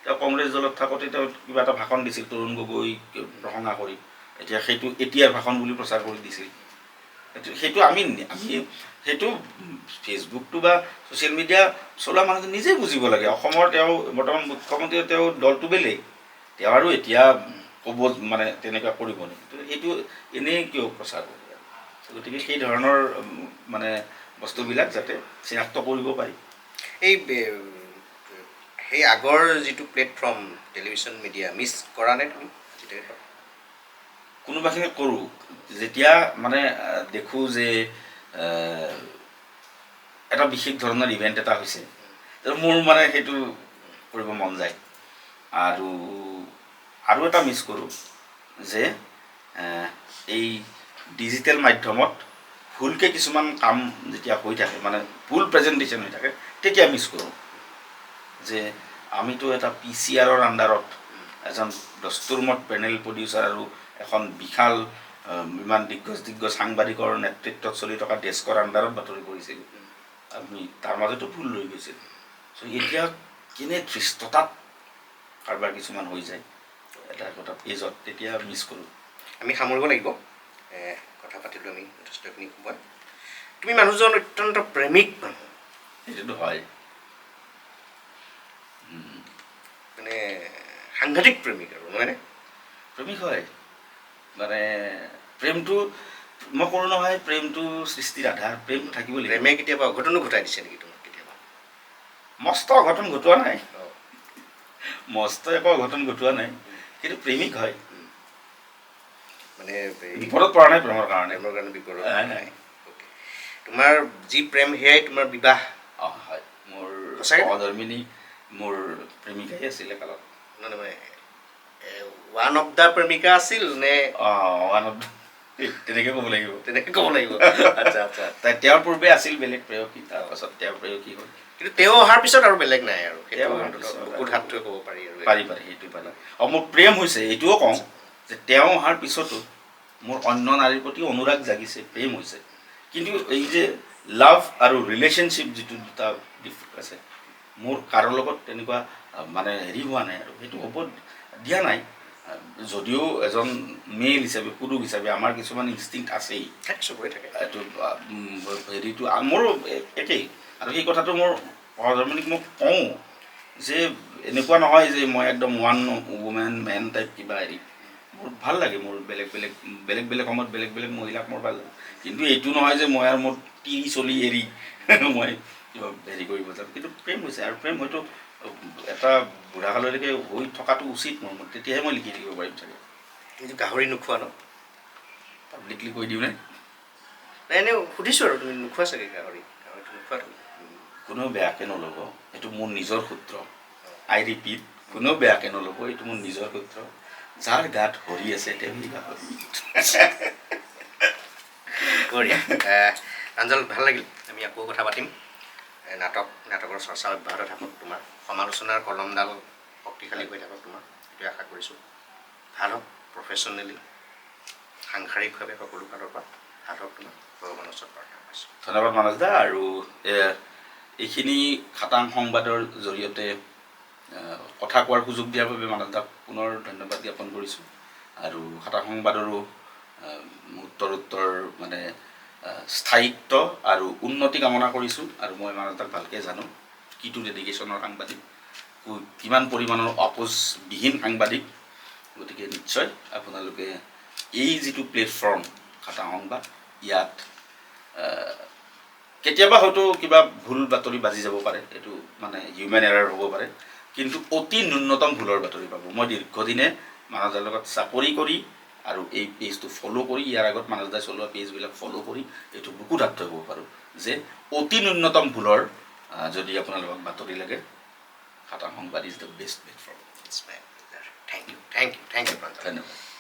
তেওঁ কংগ্ৰেছ দলত থাকোঁতে তেওঁ কিবা এটা ভাষণ দিছিল তৰুণ গগৈক প্ৰশংসা কৰি, এতিয়া সেইটো এতিয়াৰ ভাষণ বুলি প্ৰচাৰ কৰি দিছিল। সেইটো আমি সেইটো ফেচবুকটো বা ছ'চিয়েল মিডিয়া চলোৱা মানুহে নিজেই বুজিব লাগে। অসমৰ তেওঁ বৰ্তমান মুখ্যমন্ত্ৰী, তেওঁ দলটো বেলেগ, তেওঁ আৰু এতিয়া ক'ব মানে তেনেকুৱা কৰিব নেকি? সেইটো এনেই কিয় প্ৰচাৰ কৰিব? গতিকে সেই ধৰণৰ মানে বস্তুবিলাক যাতে চিনাক্ত কৰিব পাৰি। সেই আগৰ যিটো প্লেটফৰ্ম টেলিভিশ্যন মিডিয়া মিছ কৰা নাই তুমি? কোনোবাখিনি কৰোঁ, যেতিয়া মানে দেখোঁ যে এটা বিশেষ ধৰণৰ ইভেণ্ট এটা হৈছে, মোৰ মানে সেইটো কৰিব মন যায়। আৰু এটা মিছ কৰোঁ যে এই ডিজিটেল মাধ্যমত ভুলকৈ কিছুমান কাম যেতিয়া হৈ থাকে, মানে ভুল প্ৰেজেণ্টেশ্যন হৈ থাকে, তেতিয়া মিছ কৰোঁ যে আমিতো এটা PCRৰ আণ্ডাৰত এজন দস্তুৰমত পেনেল প্ৰডিউচাৰ আৰু এখন বিশাল ইমান দিগ্গজ সাংবাদিকৰ নেতৃত্বত চলি থকা ডেস্কৰ আণ্ডাৰত বাতৰি কৰিছিলোঁ। আমি তাৰ মাজতো ভুল ৰৈ গৈছিল। চ' এতিয়া কেনে ধৃষ্টতাত কাৰোবাৰ কিছুমান হৈ যায় এটা কথা পেজত, তেতিয়া মিছ কৰোঁ। আমি সামৰিব লাগিব, কথা পাতিলোঁ আমি যথেষ্টখিনি সময়। তুমি মানুহজন অত্যন্ত প্ৰেমিক মানুহ। সেইটোতো হয়, মানে সাংঘাতিক প্ৰেমিক আৰু, নহয়নে? প্ৰেমিক হয়, মানে প্ৰেমটো মই কৰোঁ নহয়, প্ৰেমটো সৃষ্টিৰ আধাৰ, প্ৰেম থাকিব লাগিব। প্ৰেমে কেতিয়াবা অঘটনো ঘটাই দিছে নেকি তোমাক? কেতিয়াবা মস্ত অঘটন ঘটোৱা নাই, মস্ত একো অঘটন ঘটোৱা নাই, কিন্তু প্ৰেমিক হয়। মানে বিপদত পৰা নাই প্ৰেমৰ কাৰণে বিপদত নাই। তোমাৰ যি প্ৰেম সেয়াই তোমাৰ বিবাহ? হয়, মোৰ সহধৰ্মিনী মোৰ প্ৰেমিকাই আছিলে কালত। মানে ওৱান অফ দ্য প্ৰেমিকা আছিল নে? ওৱান অফ তেনেকৈ ক'ব লাগিব, তেনেকৈ ক'ব লাগিব। আচ্ছা আচ্ছা। তেওঁৰ পূৰ্বে আছিল বেলেগ প্ৰেয়সী, তাৰপাছত তেওঁৰ প্ৰেয়সী হ'ল। কিন্তু তেওঁ অহাৰ পিছত আৰু বেলেগ নাই আৰু, বুকুত হাত থৈ ক'ব পাৰি আৰু। পাৰি সেইটো পাৰি। মোৰ প্ৰেম হৈছে, এইটোও কওঁ যে তেওঁ অহাৰ পিছতো মোৰ অন্য নাৰীৰ প্ৰতি অনুৰাগ জাগিছে, প্ৰেম হৈছে। কিন্তু এই যে লাভ আৰু ৰিলেশ্যনশ্বিপ যিটো দুটা আছে, মোৰ কাৰো লগত তেনেকুৱা মানে হেৰি হোৱা নাই আৰু, সেইটো হ'ব দিয়া নাই। যদিও এজন মেল হিচাপে, পুৰুষ হিচাপে আমাৰ কিছুমান ইনষ্টিংক্ট আছেই, চবৰে থাকে। এইটো হেৰিটো মোৰো একেই। আৰু সেই কথাটো মোৰ সহধৰ্মিনীক মই কওঁ যে এনেকুৱা নহয় যে মই একদম ওৱান ওমেন মেন টাইপ কিবা হেৰি, মোৰ ভাল লাগে, মোৰ বেলেগ সময়ত বেলেগ মহিলাক মোৰ ভাল লাগে। কিন্তু এইটো নহয় যে মই আৰু মোৰ চলি এৰি মই কিবা হেৰি কৰিব যাম। কিন্তু প্ৰেম হৈছে, আৰু প্ৰেম হয়তো এটা বুঢ়াকালৈকে হৈ থকাটো উচিত মোৰ মতে, তেতিয়াহে মই লিখি থাকিব পাৰিম চাগে। কিন্তু গাহৰি নোখোৱা ন? পাব্লিকলি কৈ দিওঁ নে? নাই, এনেই সুধিছোঁ আৰু, তুমি নোখোৱা চাগে গাহৰিটো নোখোৱা তুমি? কোনেও বেয়াকৈ নল'ব, এইটো মোৰ নিজৰ সূত্ৰ। আই ৰিপিট, কোনেও বেয়াকৈ নল'ব, এইটো মোৰ নিজৰ সূত্ৰ। যাৰ গাত হৰি আছে তেওঁ গাহৰি। বঢ়িয়া। প্ৰাঞ্জল, ভাল লাগিল, আমি আকৌ কথা পাতিম। নাটকৰ চৰ্চা অব্যাহত থাকক, তোমাৰ সমালোচনাৰ কলমডাল শক্তিশালী হৈ থাকক, তোমাৰ সেইটোৱে আশা কৰিছোঁ। ভাল হওক, প্ৰফেশ্যনেলি সাংসাৰিকভাৱে সকলো ফালৰ পৰা ভাল হওক, তোমাৰ ভগৱানৰ ওচৰত প্ৰাৰ্থনা কৰিছোঁ। ধন্যবাদ মানস দা। আৰু এইখিনি খাটাং সংবাদৰ জৰিয়তে কথা কোৱাৰ সুযোগ দিয়াৰ বাবে মানস দাক পুনৰ ধন্যবাদ জ্ঞাপন কৰিছোঁ। আৰু খাটাং সংবাদৰো উত্তৰ মানে স্থায়িত্ব আৰু উন্নতি কামনা কৰিছোঁ। আৰু মই মানস দাক ভালকৈ জানো, কিটো ডেডিকেশ্যনৰ সাংবাদিক, কিমান পৰিমাণৰ আপোচবিহীন সাংবাদিক। গতিকে নিশ্চয় আপোনালোকে এই যিটো প্লেটফৰ্ম খাটাং সংবাদ, ইয়াত কেতিয়াবা হয়তো কিবা ভুল বাতৰি বাজি যাব পাৰে, এইটো মানে হিউমেন এৰাৰ হ'ব পাৰে, কিন্তু অতি ন্যূনতম ভুলৰ বাতৰি পাব। মই দীৰ্ঘদিনে মানস দাৰ লগত চাকৰি কৰি আৰু এই পেজটো ফ'ল' কৰি ইয়াৰ আগত মানস দাই চলোৱা পেজবিলাক ফ'ল' কৰি এইটো বুকুত আঁত থ'ব পাৰোঁ যে অতি ন্যূনতম ভুলৰ যদি আপোনালোকক বাতৰি লাগে খাটাং সংবাদ is the best platform. Thank you, thank you, thank you, ধন্যবাদ।